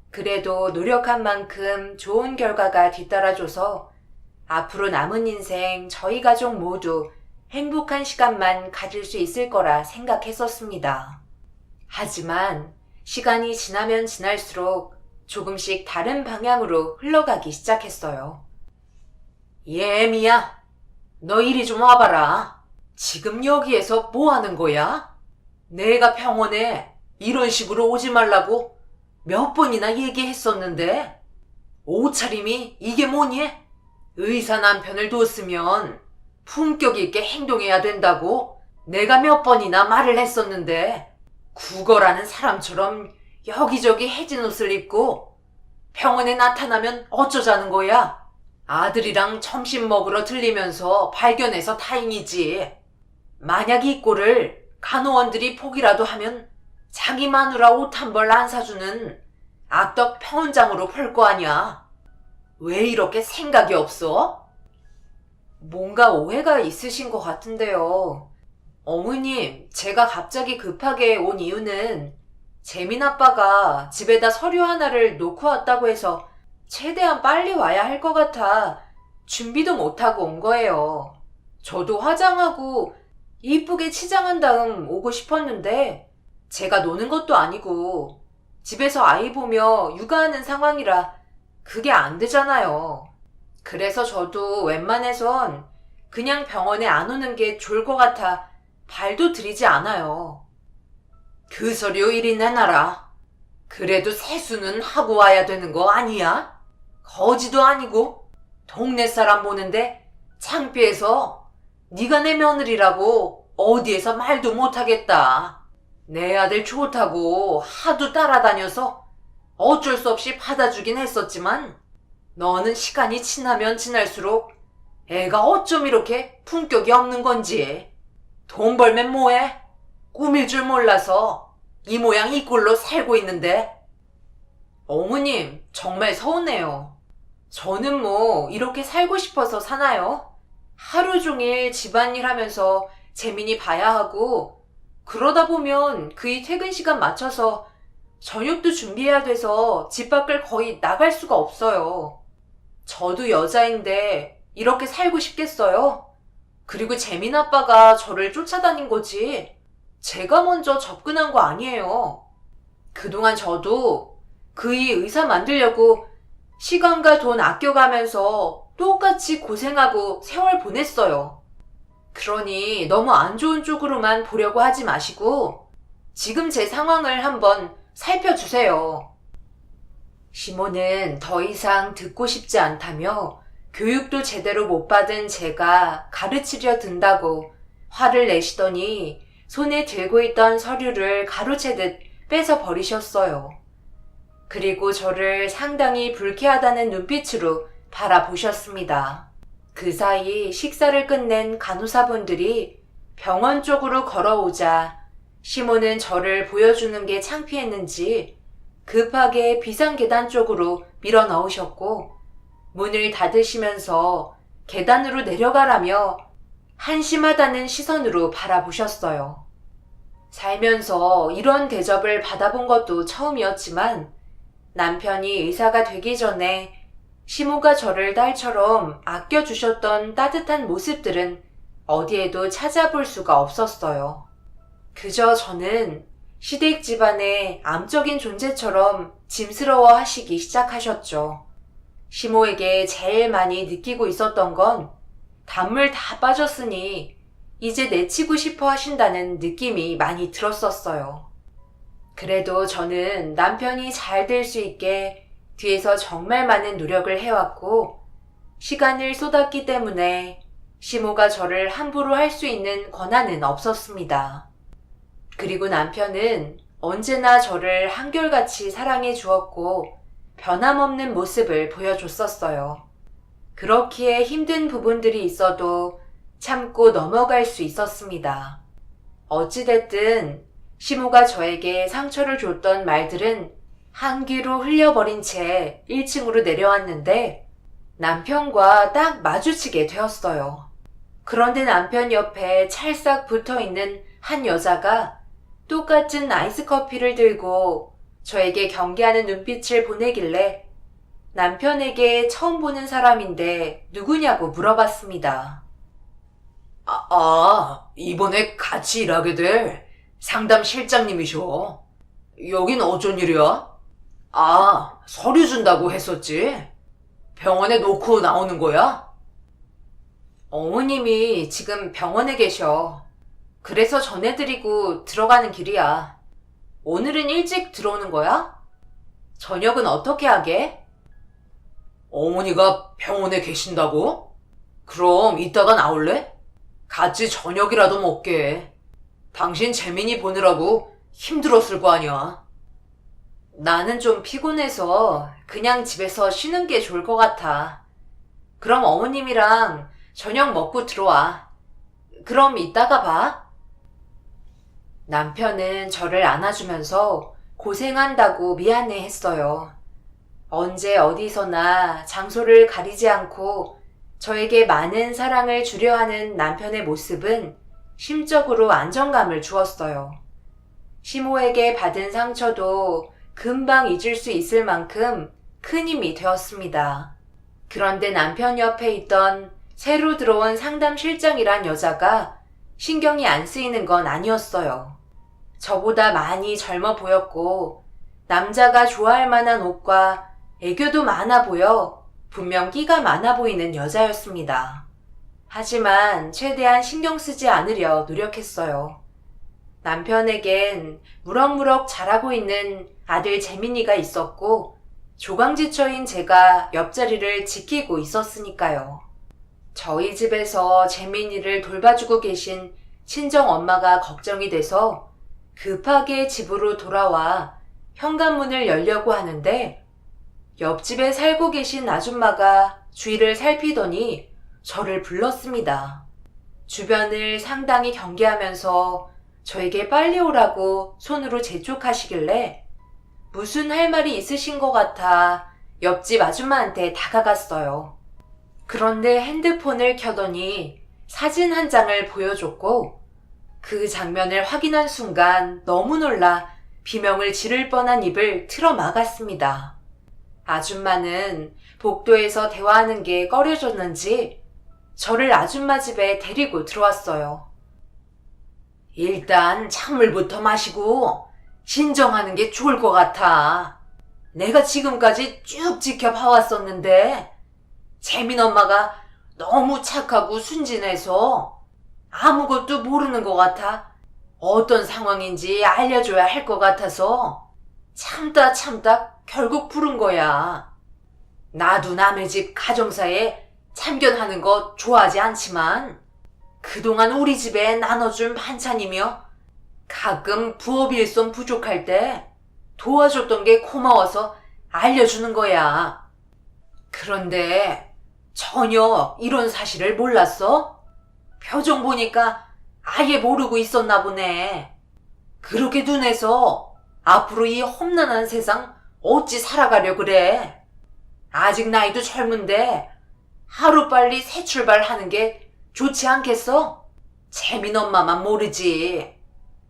그래도 노력한 만큼 좋은 결과가 뒤따라줘서 앞으로 남은 인생 저희 가족 모두 행복한 시간만 가질 수 있을 거라 생각했었습니다. 하지만 시간이 지나면 지날수록 조금씩 다른 방향으로 흘러가기 시작했어요. 예미야, 너 이리 좀 와봐라. 지금 여기에서 뭐 하는 거야? 내가 병원에 이런 식으로 오지 말라고 몇 번이나 얘기했었는데 옷차림이 이게 뭐니? 의사 남편을 뒀으면 품격 있게 행동해야 된다고 내가 몇 번이나 말을 했었는데 구걸하는 사람처럼 여기저기 해진 옷을 입고 병원에 나타나면 어쩌자는 거야? 아들이랑 점심 먹으러 들리면서 발견해서 다행이지. 만약 이 꼴을 간호원들이 보기라도 하면 자기 마누라 옷 한 벌 안 사주는 악덕 평원장으로 볼 거 아니야. 왜 이렇게 생각이 없어? 뭔가 오해가 있으신 것 같은데요. 어머님, 제가 갑자기 급하게 온 이유는 재민 아빠가 집에다 서류 하나를 놓고 왔다고 해서 최대한 빨리 와야 할 것 같아 준비도 못하고 온 거예요. 저도 화장하고 이쁘게 치장한 다음 오고 싶었는데 제가 노는 것도 아니고 집에서 아이 보며 육아하는 상황이라 그게 안 되잖아요. 그래서 저도 웬만해선 그냥 병원에 안 오는 게 좋을 것 같아 발도 들이지 않아요. 그 서류 이리 내놔라. 그래도 세수는 하고 와야 되는 거 아니야? 거지도 아니고 동네 사람 보는데 창피해서 네가 내 며느리라고 어디에서 말도 못하겠다. 내 아들 좋다고 하도 따라다녀서 어쩔 수 없이 받아주긴 했었지만 너는 시간이 지나면 지날수록 애가 어쩜 이렇게 품격이 없는 건지. 돈 벌면 뭐해? 꾸밀 줄 몰라서 이 모양 이 꼴로 살고 있는데. 어머님, 정말 서운해요. 저는 뭐 이렇게 살고 싶어서 사나요? 하루 종일 집안일 하면서 재민이 봐야 하고, 그러다 보면 그의 퇴근 시간 맞춰서 저녁도 준비해야 돼서 집 밖을 거의 나갈 수가 없어요. 저도 여자인데 이렇게 살고 싶겠어요? 그리고 재민 아빠가 저를 쫓아다닌 거지. 제가 먼저 접근한 거 아니에요. 그동안 저도 그의 의사 만들려고 시간과 돈 아껴가면서 똑같이 고생하고 세월 보냈어요. 그러니 너무 안 좋은 쪽으로만 보려고 하지 마시고 지금 제 상황을 한번 살펴주세요. 시모는 더 이상 듣고 싶지 않다며 교육도 제대로 못 받은 제가 가르치려 든다고 화를 내시더니 손에 들고 있던 서류를 가로채듯 뺏어 버리셨어요. 그리고 저를 상당히 불쾌하다는 눈빛으로 바라보셨습니다. 그 사이 식사를 끝낸 간호사분들이 병원 쪽으로 걸어오자 시모는 저를 보여주는 게 창피했는지 급하게 비상계단 쪽으로 밀어 넣으셨고 문을 닫으시면서 계단으로 내려가라며 한심하다는 시선으로 바라보셨어요. 살면서 이런 대접을 받아본 것도 처음이었지만 남편이 의사가 되기 전에 시모가 저를 딸처럼 아껴주셨던 따뜻한 모습들은 어디에도 찾아볼 수가 없었어요. 그저 저는 시댁 집안의 암적인 존재처럼 짐스러워 하시기 시작하셨죠. 시모에게 제일 많이 느끼고 있었던 건 단물 다 빠졌으니 이제 내치고 싶어 하신다는 느낌이 많이 들었었어요. 그래도 저는 남편이 잘 될 수 있게 뒤에서 정말 많은 노력을 해왔고 시간을 쏟았기 때문에 시모가 저를 함부로 할 수 있는 권한은 없었습니다. 그리고 남편은 언제나 저를 한결같이 사랑해 주었고 변함없는 모습을 보여줬었어요. 그렇기에 힘든 부분들이 있어도 참고 넘어갈 수 있었습니다. 어찌됐든 시모가 저에게 상처를 줬던 말들은 한 귀로 흘려버린 채 1층으로 내려왔는데 남편과 딱 마주치게 되었어요. 그런데 남편 옆에 찰싹 붙어있는 한 여자가 똑같은 아이스 커피를 들고 저에게 경계하는 눈빛을 보내길래 남편에게 처음 보는 사람인데 누구냐고 물어봤습니다. 이번에 같이 일하게 될 상담 실장님이셔. 여긴 어쩐 일이야? 서류 준다고 했었지. 병원에 놓고 나오는 거야? 어머님이 지금 병원에 계셔. 그래서 전해드리고 들어가는 길이야. 오늘은 일찍 들어오는 거야? 저녁은 어떻게 하게? 어머니가 병원에 계신다고? 그럼 이따가 나올래? 같이 저녁이라도 먹게. 당신 재민이 보느라고 힘들었을 거 아니야. 나는 좀 피곤해서 그냥 집에서 쉬는 게 좋을 것 같아. 그럼 어머님이랑 저녁 먹고 들어와. 그럼 이따가 봐. 남편은 저를 안아주면서 고생한다고 미안해 했어요. 언제 어디서나 장소를 가리지 않고 저에게 많은 사랑을 주려 하는 남편의 모습은 심적으로 안정감을 주었어요. 시모에게 받은 상처도 금방 잊을 수 있을 만큼 큰 힘이 되었습니다. 그런데 남편 옆에 있던 새로 들어온 상담 실장이란 여자가 신경이 안 쓰이는 건 아니었어요. 저보다 많이 젊어 보였고 남자가 좋아할 만한 옷과 애교도 많아 보여 분명 끼가 많아 보이는 여자였습니다. 하지만 최대한 신경 쓰지 않으려 노력했어요. 남편에겐 무럭무럭 자라고 있는 아들 재민이가 있었고 조강지처인 제가 옆자리를 지키고 있었으니까요. 저희 집에서 재민이를 돌봐주고 계신 친정 엄마가 걱정이 돼서 급하게 집으로 돌아와 현관문을 열려고 하는데 옆집에 살고 계신 아줌마가 주위를 살피더니 저를 불렀습니다. 주변을 상당히 경계하면서 저에게 빨리 오라고 손으로 재촉하시길래 무슨 할 말이 있으신 것 같아 옆집 아줌마한테 다가갔어요. 그런데 핸드폰을 켜더니 사진 한 장을 보여줬고 그 장면을 확인한 순간 너무 놀라 비명을 지를 뻔한 입을 틀어 막았습니다. 아줌마는 복도에서 대화하는 게 꺼려졌는지 저를 아줌마 집에 데리고 들어왔어요. 일단 찬물부터 마시고 진정하는 게 좋을 것 같아. 내가 지금까지 쭉 지켜봐왔었는데 재민 엄마가 너무 착하고 순진해서 아무것도 모르는 것 같아. 어떤 상황인지 알려줘야 할 것 같아서 참다 결국 부른 거야. 나도 남의 집 가정사에 참견하는 거 좋아하지 않지만 그동안 우리 집에 나눠준 반찬이며 가끔 부업 일손 부족할 때 도와줬던 게 고마워서 알려주는 거야. 그런데 전혀 이런 사실을 몰랐어? 표정 보니까 아예 모르고 있었나 보네. 그렇게 둔해서 앞으로 이 험난한 세상 어찌 살아가려 그래? 아직 나이도 젊은데 하루빨리 새 출발하는 게 좋지 않겠어? 재민 엄마만 모르지.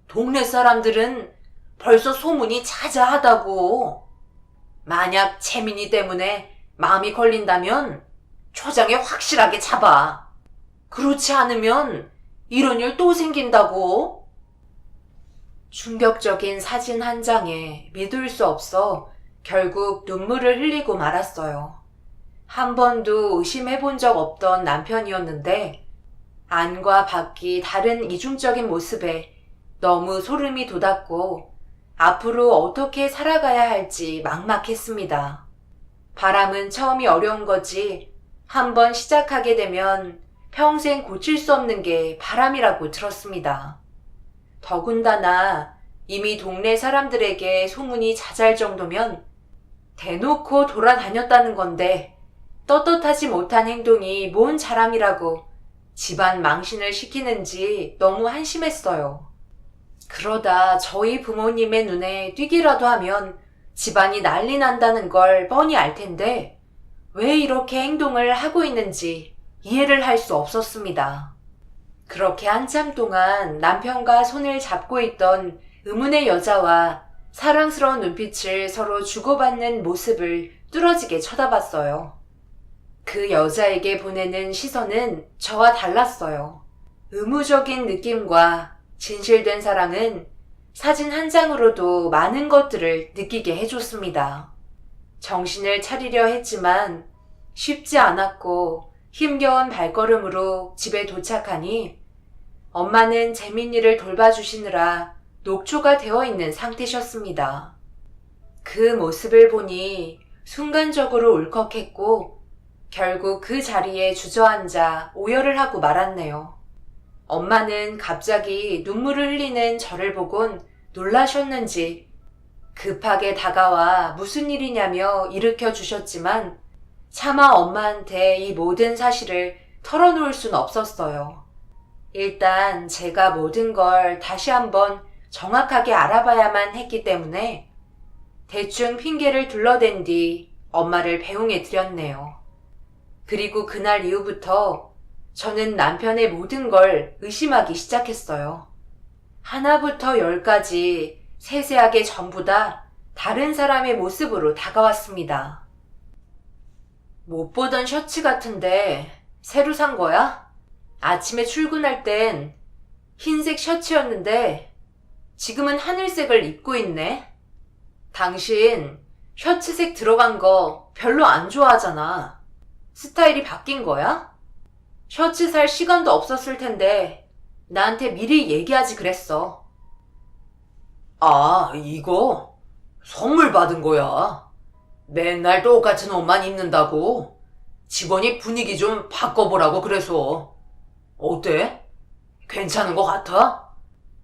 동네 사람들은 벌써 소문이 자자하다고. 만약 재민이 때문에 마음이 걸린다면 초장에 확실하게 잡아. 그렇지 않으면 이런 일 또 생긴다고. 충격적인 사진 한 장에 믿을 수 없어 결국 눈물을 흘리고 말았어요. 한 번도 의심해본 적 없던 남편이었는데 안과 밖이 다른 이중적인 모습에 너무 소름이 돋았고 앞으로 어떻게 살아가야 할지 막막했습니다. 바람은 처음이 어려운 거지 한번 시작하게 되면 평생 고칠 수 없는 게 바람이라고 들었습니다. 더군다나 이미 동네 사람들에게 소문이 자자할 정도면 대놓고 돌아다녔다는 건데 떳떳하지 못한 행동이 뭔 자랑이라고 집안 망신을 시키는지 너무 한심했어요. 그러다 저희 부모님의 눈에 띄기라도 하면 집안이 난리 난다는 걸 뻔히 알 텐데 왜 이렇게 행동을 하고 있는지 이해를 할 수 없었습니다. 그렇게 한참 동안 남편과 손을 잡고 있던 의문의 여자와 사랑스러운 눈빛을 서로 주고받는 모습을 뚫어지게 쳐다봤어요. 그 여자에게 보내는 시선은 저와 달랐어요. 의무적인 느낌과 진실된 사랑은 사진 한 장으로도 많은 것들을 느끼게 해줬습니다. 정신을 차리려 했지만 쉽지 않았고 힘겨운 발걸음으로 집에 도착하니 엄마는 재민이를 돌봐주시느라 녹초가 되어 있는 상태셨습니다. 그 모습을 보니 순간적으로 울컥했고 결국 그 자리에 주저앉아 오열을 하고 말았네요. 엄마는 갑자기 눈물을 흘리는 저를 보곤 놀라셨는지 급하게 다가와 무슨 일이냐며 일으켜 주셨지만 차마 엄마한테 이 모든 사실을 털어놓을 순 없었어요. 일단 제가 모든 걸 다시 한번 정확하게 알아봐야만 했기 때문에 대충 핑계를 둘러댄 뒤 엄마를 배웅해 드렸네요. 그리고 그날 이후부터 저는 남편의 모든 걸 의심하기 시작했어요. 하나부터 열까지 세세하게 전부 다 다른 사람의 모습으로 다가왔습니다. 못 보던 셔츠 같은데 새로 산 거야? 아침에 출근할 땐 흰색 셔츠였는데 지금은 하늘색을 입고 있네. 당신 셔츠색 들어간 거 별로 안 좋아하잖아. 스타일이 바뀐 거야? 셔츠 살 시간도 없었을 텐데 나한테 미리 얘기하지 그랬어. 아, 이거 선물 받은 거야. 맨날 똑같은 옷만 입는다고 직원이 분위기 좀 바꿔보라고 그래서. 어때? 괜찮은 것 같아?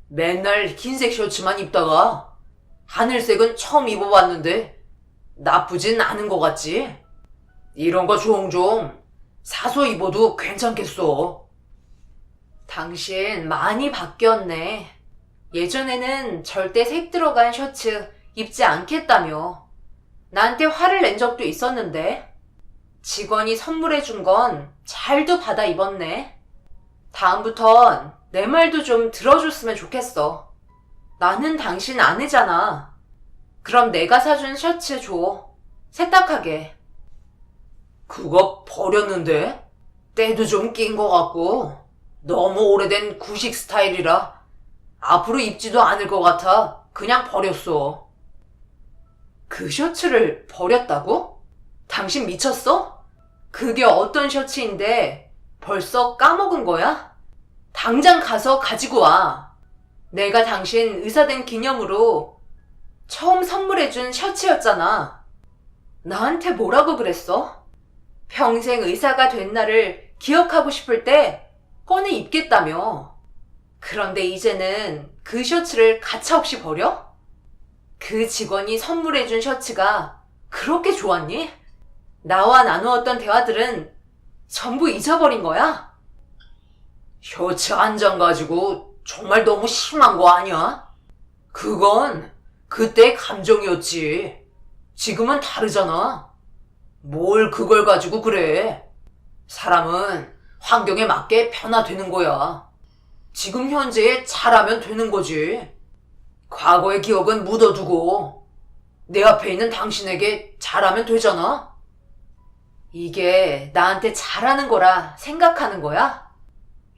맨날 흰색 셔츠만 입다가 하늘색은 처음 입어봤는데 나쁘진 않은 것 같지? 이런 거 종종 사서 입어도 괜찮겠어. 당신 많이 바뀌었네. 예전에는 절대 색 들어간 셔츠 입지 않겠다며 나한테 화를 낸 적도 있었는데 직원이 선물해 준 건 잘도 받아 입었네. 다음부턴 내 말도 좀 들어줬으면 좋겠어. 나는 당신 아내잖아. 그럼 내가 사준 셔츠 줘. 세탁하게. 그거 버렸는데? 때도 좀 낀 것 같고 너무 오래된 구식 스타일이라 앞으로 입지도 않을 것 같아 그냥 버렸어. 그 셔츠를 버렸다고? 당신 미쳤어? 그게 어떤 셔츠인데 벌써 까먹은 거야? 당장 가서 가지고 와. 내가 당신 의사된 기념으로 처음 선물해준 셔츠였잖아. 나한테 뭐라고 그랬어? 평생 의사가 된 날을 기억하고 싶을 때 꺼내 입겠다며. 그런데 이제는 그 셔츠를 가차없이 버려? 그 직원이 선물해준 셔츠가 그렇게 좋았니? 나와 나누었던 대화들은 전부 잊어버린 거야? 셔츠 한 장 가지고 정말 너무 심한 거 아니야? 그건 그때의 감정이었지. 지금은 다르잖아. 뭘 그걸 가지고 그래. 사람은 환경에 맞게 변화되는 거야. 지금 현재에 잘하면 되는 거지. 과거의 기억은 묻어두고 내 앞에 있는 당신에게 잘하면 되잖아. 이게 나한테 잘하는 거라 생각하는 거야?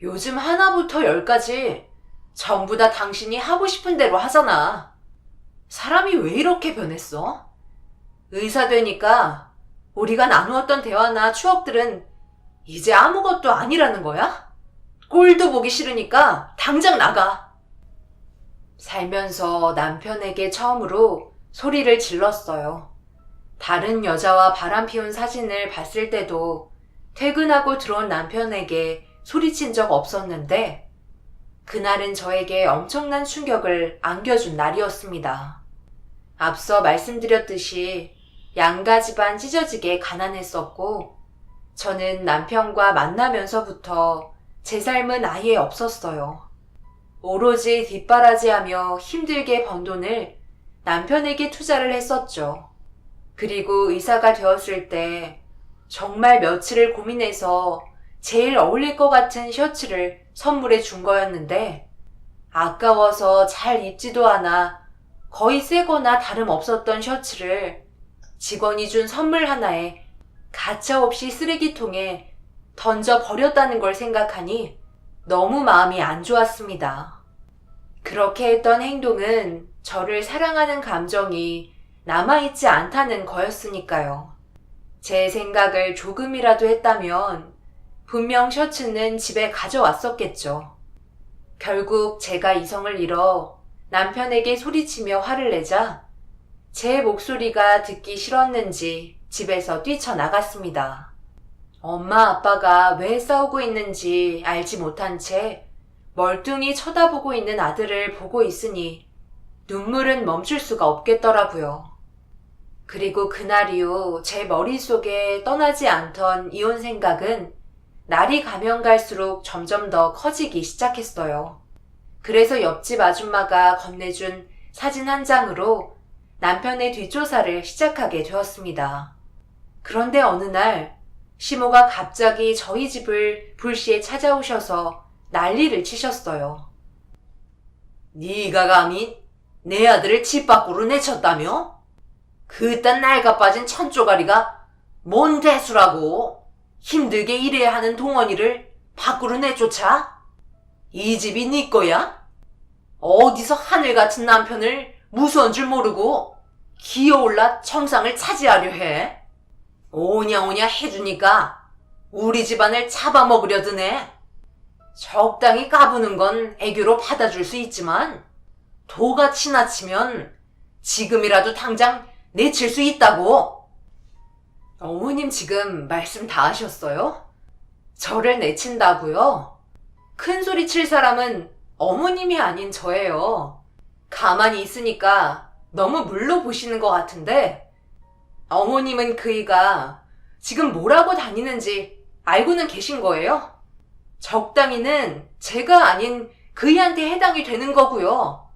요즘 하나부터 열까지 전부 다 당신이 하고 싶은 대로 하잖아. 사람이 왜 이렇게 변했어? 의사 되니까 우리가 나누었던 대화나 추억들은 이제 아무것도 아니라는 거야? 꼴도 보기 싫으니까 당장 나가. 살면서 남편에게 처음으로 소리를 질렀어요. 다른 여자와 바람 피운 사진을 봤을 때도 퇴근하고 들어온 남편에게 소리친 적 없었는데 그날은 저에게 엄청난 충격을 안겨준 날이었습니다. 앞서 말씀드렸듯이 양가 집안 찢어지게 가난했었고 저는 남편과 만나면서부터 제 삶은 아예 없었어요. 오로지 뒷바라지하며 힘들게 번 돈을 남편에게 투자를 했었죠. 그리고 의사가 되었을 때 정말 며칠을 고민해서 제일 어울릴 것 같은 셔츠를 선물해 준 거였는데 아까워서 잘 입지도 않아 거의 새거나 다름없었던 셔츠를 직원이 준 선물 하나에 가차없이 쓰레기통에 던져 버렸다는 걸 생각하니 너무 마음이 안 좋았습니다. 그렇게 했던 행동은 저를 사랑하는 감정이 남아있지 않다는 거였으니까요. 제 생각을 조금이라도 했다면 분명 셔츠는 집에 가져왔었겠죠. 결국 제가 이성을 잃어 남편에게 소리치며 화를 내자 제 목소리가 듣기 싫었는지 집에서 뛰쳐나갔습니다. 엄마 아빠가 왜 싸우고 있는지 알지 못한 채 멀뚱히 쳐다보고 있는 아들을 보고 있으니 눈물은 멈출 수가 없겠더라고요. 그리고 그날 이후 제 머릿속에 떠나지 않던 이혼 생각은 날이 가면 갈수록 점점 더 커지기 시작했어요. 그래서 옆집 아줌마가 건네준 사진 한 장으로 남편의 뒷조사를 시작하게 되었습니다. 그런데 어느 날 시모가 갑자기 저희 집을 불시에 찾아오셔서 난리를 치셨어요. 네가 감히 내 아들을 집 밖으로 내쳤다며? 그딴 낡아 빠진 천쪼가리가 뭔 대수라고 힘들게 일해야 하는 동원이를 밖으로 내쫓아? 이 집이 네 거야? 어디서 하늘 같은 남편을 무서운 줄 모르고 기어올라 청상을 차지하려 해? 오냐오냐 해주니까 우리 집안을 잡아먹으려 드네. 적당히 까부는 건 애교로 받아줄 수 있지만 도가 지나치면 지금이라도 당장 내칠 수 있다고. 어머님 지금 말씀 다 하셨어요? 저를 내친다고요? 큰 소리 칠 사람은 어머님이 아닌 저예요. 가만히 있으니까 너무 물러 보시는 것 같은데 어머님은 그이가 지금 뭐라고 다니는지 알고는 계신 거예요? 적당히는 제가 아닌 그이한테 해당이 되는 거고요.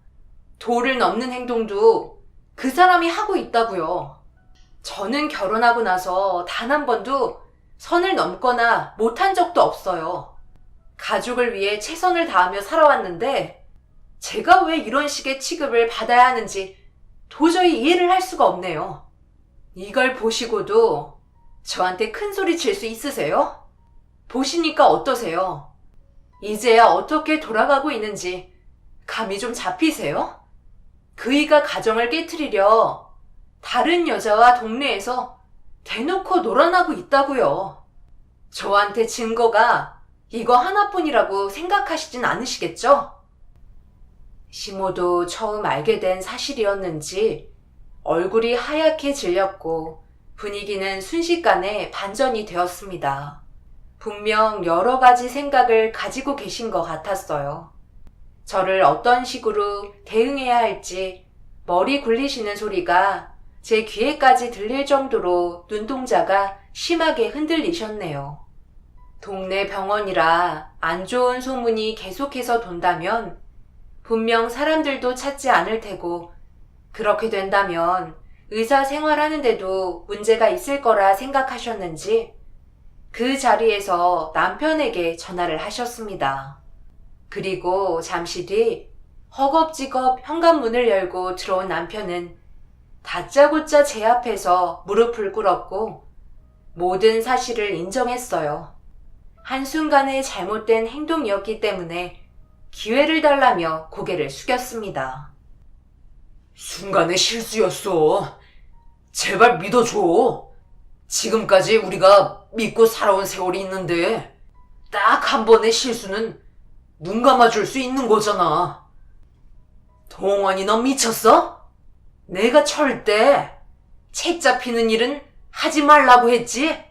도를 넘는 행동도 그 사람이 하고 있다고요. 저는 결혼하고 나서 단 한 번도 선을 넘거나 못한 적도 없어요. 가족을 위해 최선을 다하며 살아왔는데 제가 왜 이런 식의 취급을 받아야 하는지 도저히 이해를 할 수가 없네요. 이걸 보시고도 저한테 큰 소리 칠 수 있으세요? 보시니까 어떠세요? 이제야 어떻게 돌아가고 있는지 감이 좀 잡히세요? 그이가 가정을 깨트리려 다른 여자와 동네에서 대놓고 놀아나고 있다고요. 저한테 증거가 이거 하나뿐이라고 생각하시진 않으시겠죠? 시모도 처음 알게 된 사실이었는지 얼굴이 하얗게 질렸고 분위기는 순식간에 반전이 되었습니다. 분명 여러 가지 생각을 가지고 계신 것 같았어요. 저를 어떤 식으로 대응해야 할지 머리 굴리시는 소리가 제 귀에까지 들릴 정도로 눈동자가 심하게 흔들리셨네요. 동네 병원이라 안 좋은 소문이 계속해서 돈다면 분명 사람들도 찾지 않을 테고 그렇게 된다면 의사 생활하는데도 문제가 있을 거라 생각하셨는지 그 자리에서 남편에게 전화를 하셨습니다. 그리고 잠시 뒤 허겁지겁 현관문을 열고 들어온 남편은 다짜고짜 제 앞에서 무릎을 꿇었고 모든 사실을 인정했어요. 한순간의 잘못된 행동이었기 때문에 기회를 달라며 고개를 숙였습니다. 순간의 실수였어. 제발 믿어줘. 지금까지 우리가 믿고 살아온 세월이 있는데 딱 한 번의 실수는 눈 감아줄 수 있는 거잖아. 동원이 넌 미쳤어? 내가 절대 책 잡히는 일은 하지 말라고 했지?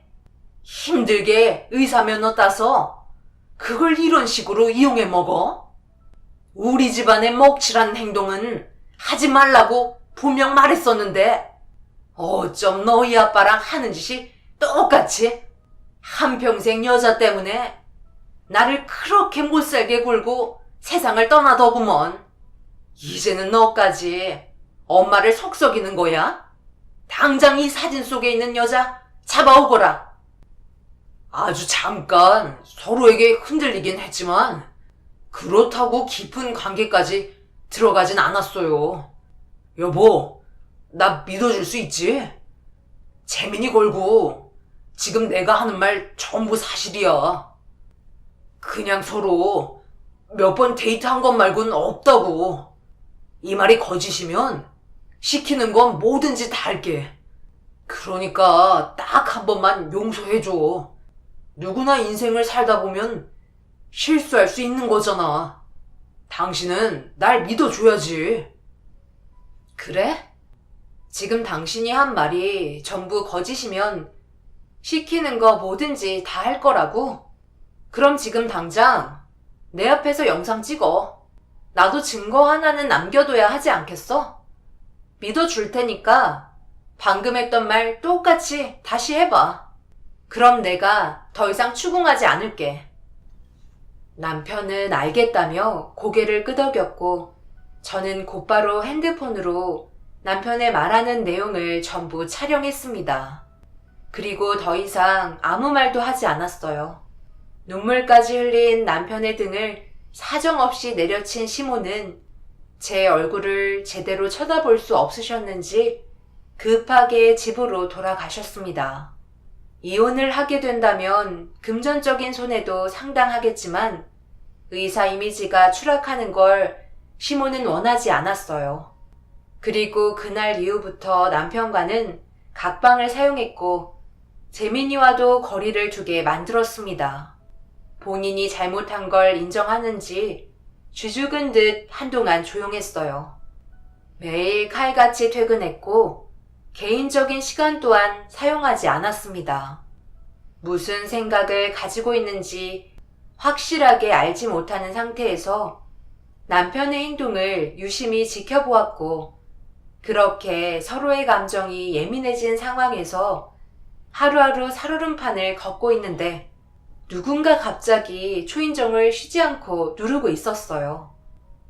힘들게 의사 면허 따서 그걸 이런 식으로 이용해 먹어? 우리 집안의 먹칠한 행동은 하지 말라고 분명 말했었는데 어쩜 너희 아빠랑 하는 짓이 똑같이 한평생 여자 때문에 나를 그렇게 못살게 굴고 세상을 떠나더구먼. 이제는 너까지 엄마를 속썩이는 거야? 당장 이 사진 속에 있는 여자 잡아오거라. 아주 잠깐 서로에게 흔들리긴 했지만 그렇다고 깊은 관계까지 들어가진 않았어요. 여보, 나 믿어줄 수 있지? 재민이 걸고 지금 내가 하는 말 전부 사실이야. 그냥 서로 몇 번 데이트한 것 말고는 없다고. 이 말이 거짓이면 시키는 건 뭐든지 다 할게. 그러니까 딱 한 번만 용서해줘. 누구나 인생을 살다 보면 실수할 수 있는 거잖아. 당신은 날 믿어줘야지. 그래? 지금 당신이 한 말이 전부 거짓이면 시키는 거 뭐든지 다 할 거라고? 그럼 지금 당장 내 앞에서 영상 찍어. 나도 증거 하나는 남겨둬야 하지 않겠어? 믿어줄 테니까 방금 했던 말 똑같이 다시 해봐. 그럼 내가 더 이상 추궁하지 않을게. 남편은 알겠다며 고개를 끄덕였고 저는 곧바로 핸드폰으로 남편의 말하는 내용을 전부 촬영했습니다. 그리고 더 이상 아무 말도 하지 않았어요. 눈물까지 흘린 남편의 등을 사정없이 내려친 시모는 제 얼굴을 제대로 쳐다볼 수 없으셨는지 급하게 집으로 돌아가셨습니다. 이혼을 하게 된다면 금전적인 손해도 상당하겠지만 의사 이미지가 추락하는 걸 시모는 원하지 않았어요. 그리고 그날 이후부터 남편과는 각방을 사용했고 재민이와도 거리를 두게 만들었습니다. 본인이 잘못한 걸 인정하는지 쥐죽은 듯 한동안 조용했어요. 매일 칼같이 퇴근했고 개인적인 시간 또한 사용하지 않았습니다. 무슨 생각을 가지고 있는지 확실하게 알지 못하는 상태에서 남편의 행동을 유심히 지켜보았고 그렇게 서로의 감정이 예민해진 상황에서 하루하루 살얼음판을 걷고 있는데 누군가 갑자기 초인종을 쉬지 않고 누르고 있었어요.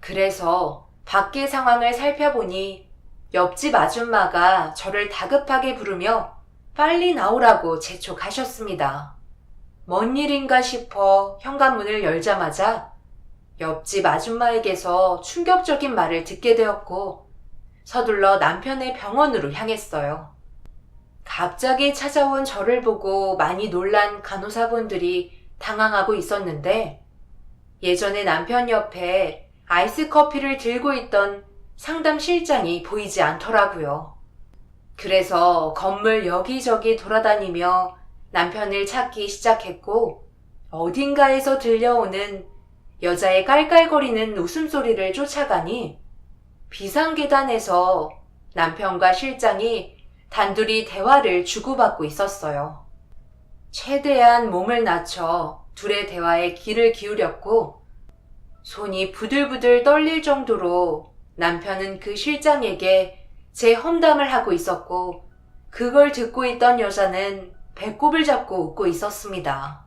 그래서 밖의 상황을 살펴보니 옆집 아줌마가 저를 다급하게 부르며 빨리 나오라고 재촉하셨습니다. 뭔 일인가 싶어 현관문을 열자마자 옆집 아줌마에게서 충격적인 말을 듣게 되었고 서둘러 남편의 병원으로 향했어요. 갑자기 찾아온 저를 보고 많이 놀란 간호사분들이 당황하고 있었는데 예전에 남편 옆에 아이스 커피를 들고 있던 상담 실장이 보이지 않더라고요. 그래서 건물 여기저기 돌아다니며 남편을 찾기 시작했고 어딘가에서 들려오는 여자의 깔깔거리는 웃음소리를 쫓아가니 비상계단에서 남편과 실장이 단둘이 대화를 주고받고 있었어요. 최대한 몸을 낮춰 둘의 대화에 귀를 기울였고 손이 부들부들 떨릴 정도로 남편은 그 실장에게 제 험담을 하고 있었고 그걸 듣고 있던 여자는 배꼽을 잡고 웃고 있었습니다.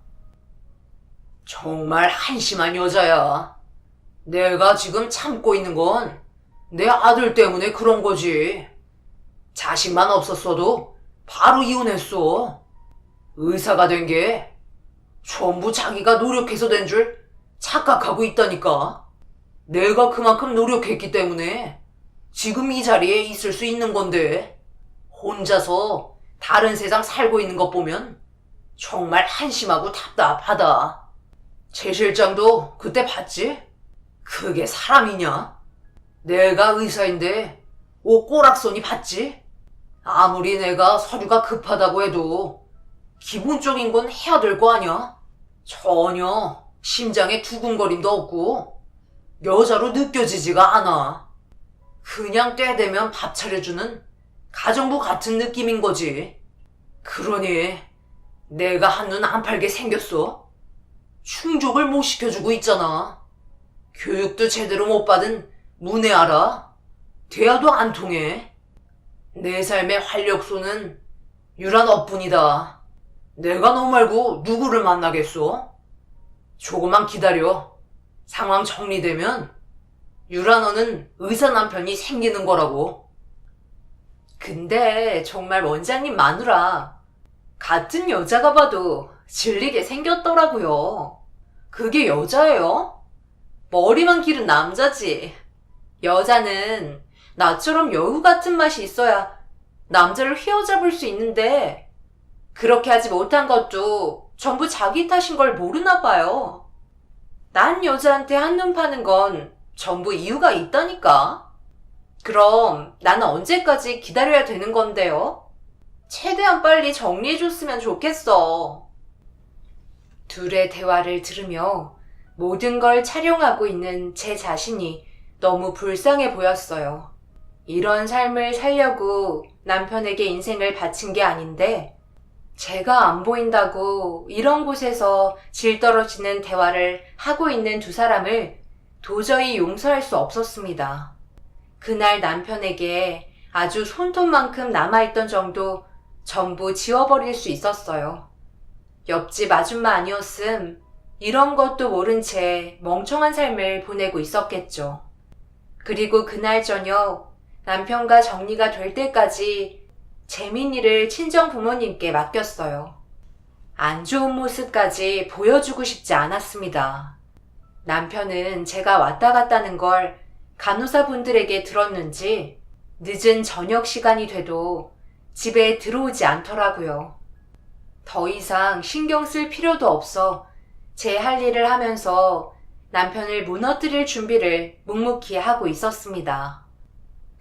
정말 한심한 여자야. 내가 지금 참고 있는 건 내 아들 때문에 그런 거지. 자식만 없었어도 바로 이혼했어. 의사가 된 게 전부 자기가 노력해서 된 줄 착각하고 있다니까. 내가 그만큼 노력했기 때문에 지금 이 자리에 있을 수 있는 건데 혼자서 다른 세상 살고 있는 것 보면 정말 한심하고 답답하다. 최 실장도 그때 봤지? 그게 사람이냐? 내가 의사인데 옷꼬락서니 봤지? 아무리 내가 서류가 급하다고 해도 기본적인 건 해야 될 거 아니야? 전혀 심장에 두근거림도 없고 여자로 느껴지지가 않아. 그냥 때 되면 밥 차려주는 가정부 같은 느낌인 거지. 그러니 내가 한눈 안 팔게 생겼어. 충족을 못 시켜주고 있잖아. 교육도 제대로 못 받은 문외아라. 대화도 안 통해. 내 삶의 활력소는 유라 너뿐이다. 내가 너 말고 누구를 만나겠어? 조금만 기다려. 상황 정리되면 유라 너는 의사 남편이 생기는 거라고. 근데 정말 원장님 마누라 같은 여자가 봐도 질리게 생겼더라고요. 그게 여자예요? 머리만 기른 남자지. 여자는 나처럼 여우 같은 맛이 있어야 남자를 휘어잡을 수 있는데 그렇게 하지 못한 것도 전부 자기 탓인 걸 모르나 봐요. 난 여자한테 한눈 파는 건 전부 이유가 있다니까. 그럼 나는 언제까지 기다려야 되는 건데요? 최대한 빨리 정리해줬으면 좋겠어. 둘의 대화를 들으며 모든 걸 촬영하고 있는 제 자신이 너무 불쌍해 보였어요. 이런 삶을 살려고 남편에게 인생을 바친 게 아닌데 제가 안 보인다고 이런 곳에서 질 떨어지는 대화를 하고 있는 두 사람을 도저히 용서할 수 없었습니다. 그날 남편에게 아주 손톱만큼 남아있던 정도 전부 지워버릴 수 있었어요. 옆집 아줌마 아니었음 이런 것도 모른 채 멍청한 삶을 보내고 있었겠죠. 그리고 그날 저녁 남편과 정리가 될 때까지 재민이를 친정 부모님께 맡겼어요. 안 좋은 모습까지 보여주고 싶지 않았습니다. 남편은 제가 왔다 갔다는 걸 간호사분들에게 들었는지 늦은 저녁 시간이 돼도 집에 들어오지 않더라고요. 더 이상 신경 쓸 필요도 없어 제 할 일을 하면서 남편을 무너뜨릴 준비를 묵묵히 하고 있었습니다.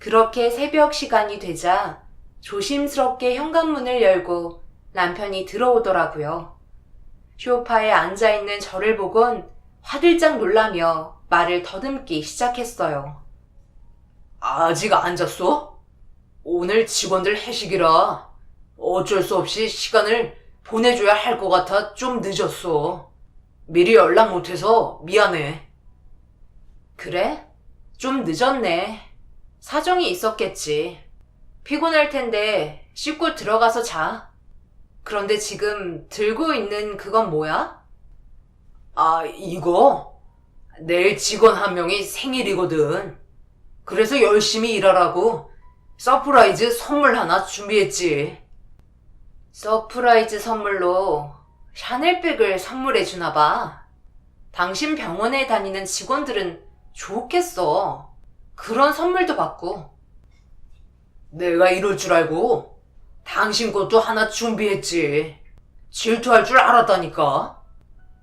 그렇게 새벽 시간이 되자 조심스럽게 현관문을 열고 남편이 들어오더라고요. 소파에 앉아있는 저를 보곤 화들짝 놀라며 말을 더듬기 시작했어요. 아직 안 잤어? 오늘 직원들 회식이라 어쩔 수 없이 시간을 보내줘야 할 것 같아 좀 늦었어. 미리 연락 못해서 미안해. 그래? 좀 늦었네. 사정이 있었겠지. 피곤할 텐데 씻고 들어가서 자. 그런데 지금 들고 있는 그건 뭐야? 아, 이거? 내일 직원 한 명이 생일이거든. 그래서 열심히 일하라고 서프라이즈 선물 하나 준비했지. 서프라이즈 선물로 샤넬백을 선물해 주나 봐. 당신 병원에 다니는 직원들은 좋겠어. 그런 선물도 받고. 내가 이럴 줄 알고 당신 것도 하나 준비했지. 질투할 줄 알았다니까.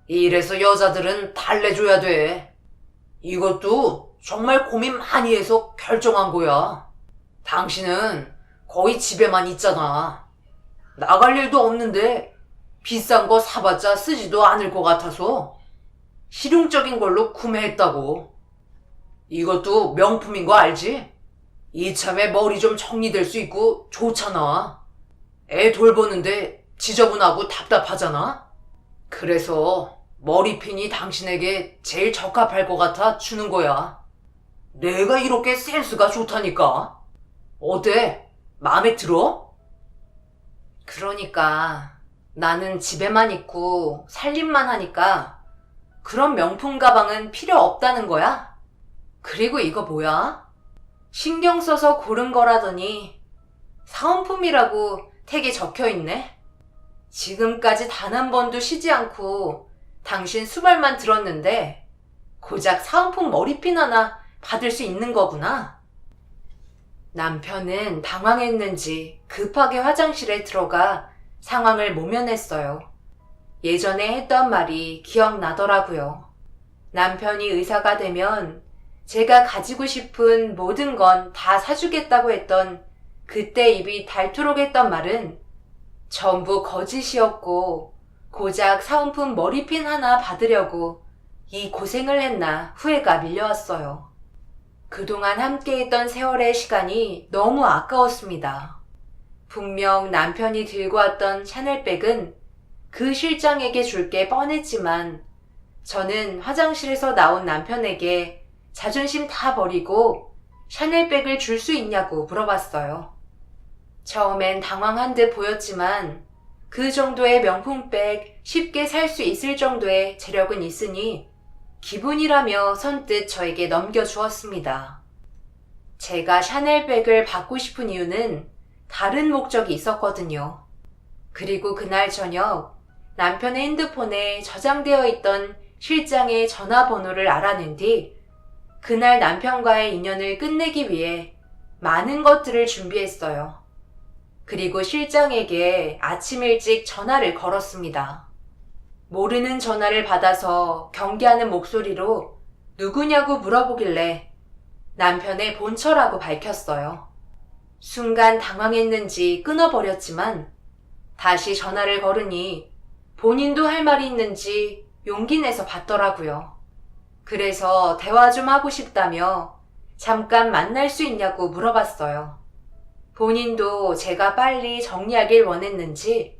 이래서 여자들은 달래줘야 돼. 이것도 정말 고민 많이 해서 결정한 거야. 당신은 거의 집에만 있잖아. 나갈 일도 없는데 비싼 거 사봤자 쓰지도 않을 것 같아서 실용적인 걸로 구매했다고. 이것도 명품인 거 알지? 이참에 머리 좀 정리될 수 있고 좋잖아. 애 돌보는데 지저분하고 답답하잖아? 그래서 머리핀이 당신에게 제일 적합할 것 같아 주는 거야. 내가 이렇게 센스가 좋다니까. 어때? 마음에 들어? 그러니까 나는 집에만 있고 살림만 하니까 그런 명품 가방은 필요 없다는 거야? 그리고 이거 뭐야? 신경 써서 고른 거라더니 사은품이라고 택에 적혀있네? 지금까지 단 한 번도 쉬지 않고 당신 수발만 들었는데 고작 사은품 머리핀 하나 받을 수 있는 거구나. 남편은 당황했는지 급하게 화장실에 들어가 상황을 모면했어요. 예전에 했던 말이 기억나더라고요. 남편이 의사가 되면 제가 가지고 싶은 모든 건 다 사주겠다고 했던 그때 입이 닳도록 했던 말은 전부 거짓이었고 고작 사은품 머리핀 하나 받으려고 이 고생을 했나 후회가 밀려왔어요. 그동안 함께했던 세월의 시간이 너무 아까웠습니다. 분명 남편이 들고 왔던 샤넬백은 그 실장에게 줄 게 뻔했지만 저는 화장실에서 나온 남편에게 자존심 다 버리고 샤넬백을 줄 수 있냐고 물어봤어요. 처음엔 당황한 듯 보였지만 그 정도의 명품백 쉽게 살 수 있을 정도의 재력은 있으니 기분이라며 선뜻 저에게 넘겨주었습니다. 제가 샤넬백을 받고 싶은 이유는 다른 목적이 있었거든요. 그리고 그날 저녁 남편의 핸드폰에 저장되어 있던 실장의 전화번호를 알아낸 뒤 그날 남편과의 인연을 끝내기 위해 많은 것들을 준비했어요. 그리고 실장에게 아침 일찍 전화를 걸었습니다. 모르는 전화를 받아서 경계하는 목소리로 누구냐고 물어보길래 남편의 본처라고 밝혔어요. 순간 당황했는지 끊어버렸지만 다시 전화를 걸으니 본인도 할 말이 있는지 용기 내서 받더라고요. 그래서 대화 좀 하고 싶다며 잠깐 만날 수 있냐고 물어봤어요. 본인도 제가 빨리 정리하길 원했는지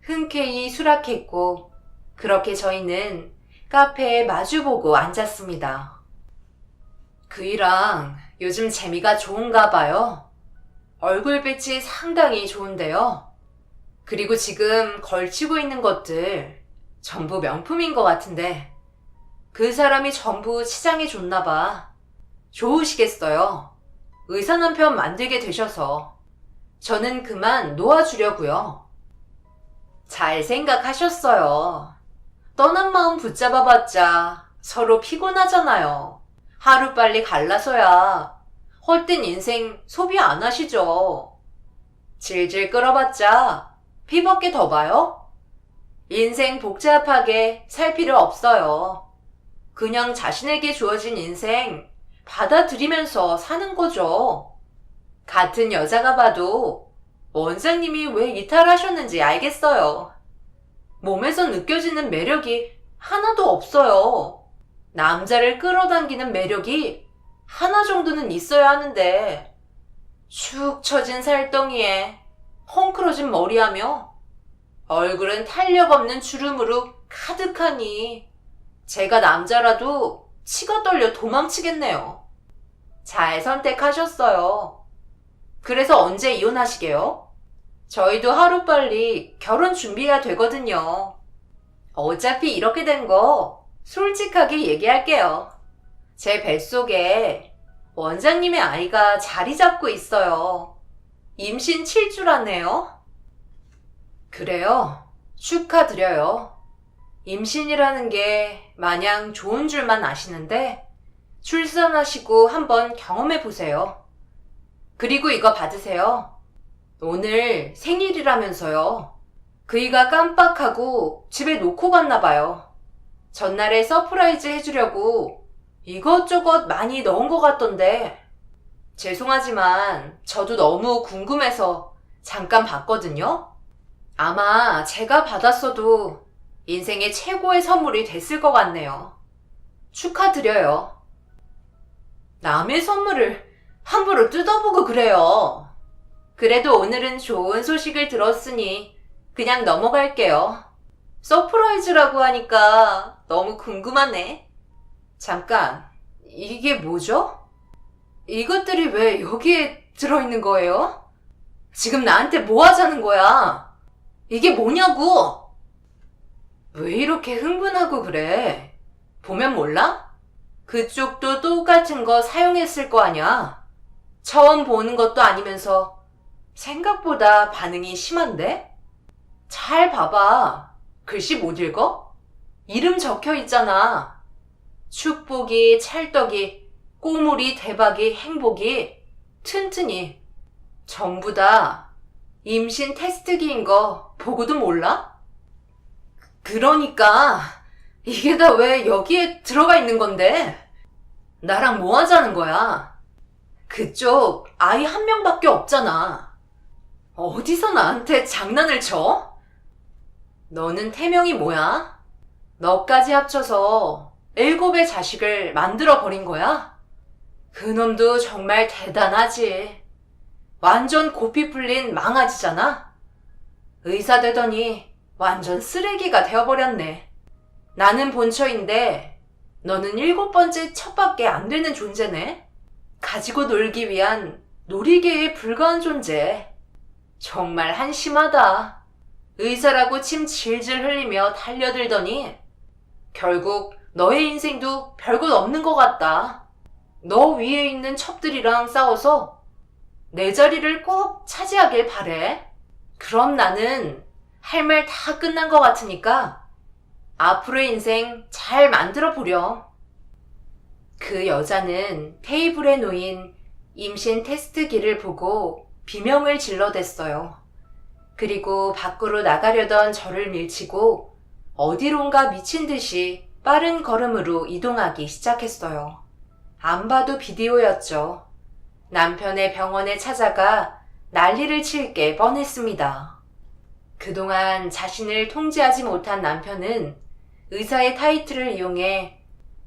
흔쾌히 수락했고 그렇게 저희는 카페에 마주보고 앉았습니다. 그이랑 요즘 재미가 좋은가 봐요. 얼굴빛이 상당히 좋은데요. 그리고 지금 걸치고 있는 것들 전부 명품인 것 같은데 그 사람이 전부 치장이 좋나 봐. 좋으시겠어요. 의사 남편 만들게 되셔서 저는 그만 놓아주려고요. 잘 생각하셨어요. 떠난 마음 붙잡아봤자 서로 피곤하잖아요. 하루빨리 갈라서야 헛된 인생 소비 안 하시죠. 질질 끌어봤자 피밖에 더 봐요? 인생 복잡하게 살 필요 없어요. 그냥 자신에게 주어진 인생 받아들이면서 사는 거죠. 같은 여자가 봐도 원장님이 왜 이탈하셨는지 알겠어요. 몸에서 느껴지는 매력이 하나도 없어요. 남자를 끌어당기는 매력이 하나 정도는 있어야 하는데 축 처진 살덩이에 헝클어진 머리하며 얼굴은 탄력 없는 주름으로 가득하니 제가 남자라도 치가 떨려 도망치겠네요. 잘 선택하셨어요. 그래서 언제 이혼하시게요? 저희도 하루빨리 결혼 준비해야 되거든요. 어차피 이렇게 된 거 솔직하게 얘기할게요. 제 뱃속에 원장님의 아이가 자리 잡고 있어요. 임신 7주라네요. 그래요? 축하드려요. 임신이라는 게 마냥 좋은 줄만 아시는데 출산하시고 한번 경험해보세요. 그리고 이거 받으세요. 오늘 생일이라면서요. 그이가 깜빡하고 집에 놓고 갔나 봐요. 전날에 서프라이즈 해주려고 이것저것 많이 넣은 것 같던데. 죄송하지만 저도 너무 궁금해서 잠깐 봤거든요. 아마 제가 받았어도 인생의 최고의 선물이 됐을 것 같네요. 축하드려요. 남의 선물을 함부로 뜯어보고 그래요. 그래도 오늘은 좋은 소식을 들었으니 그냥 넘어갈게요. 서프라이즈라고 하니까 너무 궁금하네. 잠깐, 이게 뭐죠? 이것들이 왜 여기에 들어있는 거예요? 지금 나한테 뭐 하자는 거야? 이게 뭐냐고? 왜 이렇게 흥분하고 그래? 보면 몰라? 그쪽도 똑같은 거 사용했을 거 아냐? 처음 보는 것도 아니면서 생각보다 반응이 심한데? 잘 봐봐. 글씨 못 읽어? 이름 적혀 있잖아. 축복이, 찰떡이, 꼬물이, 대박이, 행복이, 튼튼이. 전부 다 임신 테스트기인 거 보고도 몰라? 그러니까 이게 다 왜 여기에 들어가 있는 건데? 나랑 뭐 하자는 거야? 그쪽 아이 한 명밖에 없잖아. 어디서 나한테 장난을 쳐? 너는 태명이 뭐야? 너까지 합쳐서 7의 자식을 만들어버린 거야? 그놈도 정말 대단하지. 완전 고삐 풀린 망아지잖아? 의사 되더니 완전 쓰레기가 되어버렸네. 나는 본처인데 너는 7번째 첩밖에 안 되는 존재네. 가지고 놀기 위한 놀이개에 불과한 존재. 정말 한심하다. 의사라고 침 질질 흘리며 달려들더니 결국 너의 인생도 별것 없는 것 같다. 너 위에 있는 첩들이랑 싸워서 내 자리를 꼭 차지하길 바래. 그럼 나는 할 말 다 끝난 것 같으니까 앞으로의 인생 잘 만들어 보렴. 그 여자는 테이블에 놓인 임신 테스트기를 보고 비명을 질러댔어요. 그리고 밖으로 나가려던 저를 밀치고 어디론가 미친 듯이 빠른 걸음으로 이동하기 시작했어요. 안 봐도 비디오였죠. 남편의 병원에 찾아가 난리를 칠 게 뻔했습니다. 그동안 자신을 통제하지 못한 남편은 의사의 타이틀을 이용해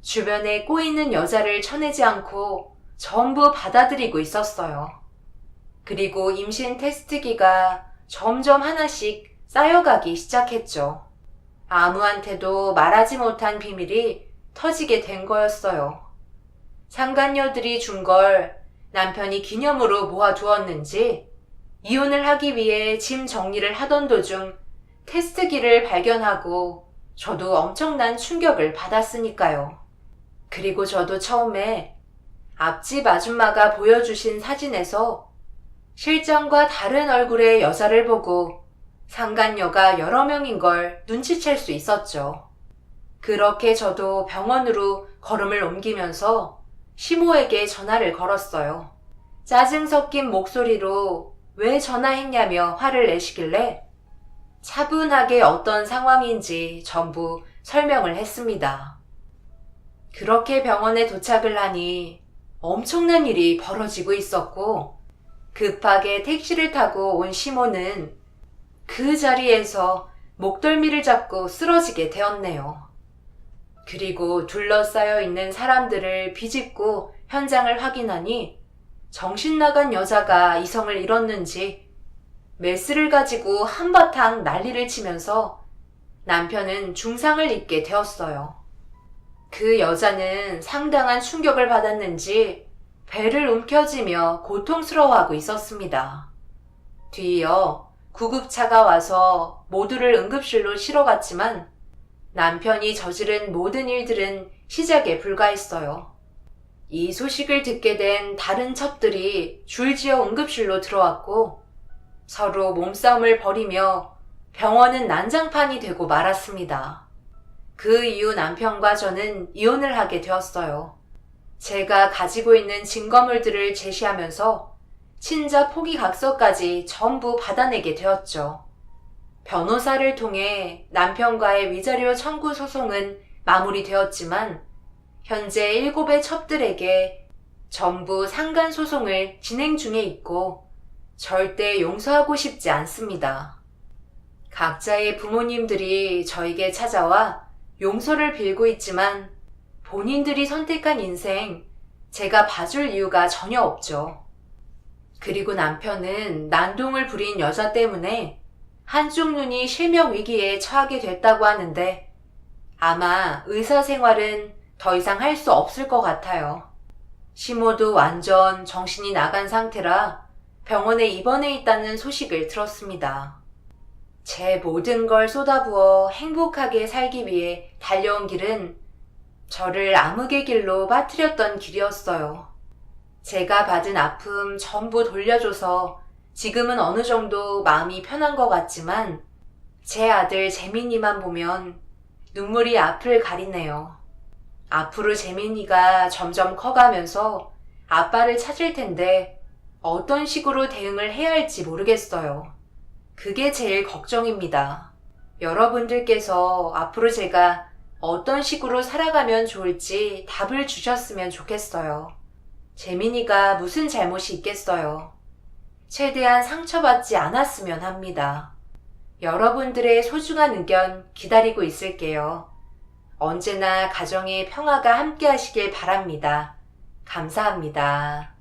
주변에 꼬이는 여자를 쳐내지 않고 전부 받아들이고 있었어요. 그리고 임신 테스트기가 점점 하나씩 쌓여가기 시작했죠. 아무한테도 말하지 못한 비밀이 터지게 된 거였어요. 상간녀들이 준 걸 남편이 기념으로 모아두었는지 이혼을 하기 위해 짐 정리를 하던 도중 테스트기를 발견하고 저도 엄청난 충격을 받았으니까요. 그리고 저도 처음에 앞집 아줌마가 보여주신 사진에서 실장과 다른 얼굴의 여자를 보고 상간녀가 여러 명인 걸 눈치챌 수 있었죠. 그렇게 저도 병원으로 걸음을 옮기면서 시모에게 전화를 걸었어요. 짜증 섞인 목소리로 왜 전화했냐며 화를 내시길래 차분하게 어떤 상황인지 전부 설명을 했습니다. 그렇게 병원에 도착을 하니 엄청난 일이 벌어지고 있었고 급하게 택시를 타고 온 시모는 그 자리에서 목덜미를 잡고 쓰러지게 되었네요. 그리고 둘러싸여 있는 사람들을 비집고 현장을 확인하니 정신 나간 여자가 이성을 잃었는지 메스를 가지고 한바탕 난리를 치면서 남편은 중상을 입게 되었어요. 그 여자는 상당한 충격을 받았는지 배를 움켜쥐며 고통스러워하고 있었습니다. 뒤이어 구급차가 와서 모두를 응급실로 실어갔지만 남편이 저지른 모든 일들은 시작에 불과했어요. 이 소식을 듣게 된 다른 첩들이 줄지어 응급실로 들어왔고 서로 몸싸움을 벌이며 병원은 난장판이 되고 말았습니다. 그 이후 남편과 저는 이혼을 하게 되었어요. 제가 가지고 있는 증거물들을 제시하면서 친자 포기각서까지 전부 받아내게 되었죠. 변호사를 통해 남편과의 위자료 청구 소송은 마무리되었지만 현재 7의 첩들에게 전부 상간소송을 진행 중에 있고 절대 용서하고 싶지 않습니다. 각자의 부모님들이 저에게 찾아와 용서를 빌고 있지만 본인들이 선택한 인생 제가 봐줄 이유가 전혀 없죠. 그리고 남편은 난동을 부린 여자 때문에 한쪽 눈이 실명 위기에 처하게 됐다고 하는데 아마 의사 생활은 더 이상 할 수 없을 것 같아요. 시모도 완전 정신이 나간 상태라 병원에 입원해 있다는 소식을 들었습니다. 제 모든 걸 쏟아부어 행복하게 살기 위해 달려온 길은 저를 암흑의 길로 빠뜨렸던 길이었어요. 제가 받은 아픔 전부 돌려줘서 지금은 어느 정도 마음이 편한 것 같지만 제 아들 재민이만 보면 눈물이 앞을 가리네요. 앞으로 재민이가 점점 커가면서 아빠를 찾을 텐데 어떤 식으로 대응을 해야 할지 모르겠어요. 그게 제일 걱정입니다. 여러분들께서 앞으로 제가 어떤 식으로 살아가면 좋을지 답을 주셨으면 좋겠어요. 재민이가 무슨 잘못이 있겠어요. 최대한 상처받지 않았으면 합니다. 여러분들의 소중한 의견 기다리고 있을게요. 언제나 가정의 평화가 함께 하시길 바랍니다. 감사합니다.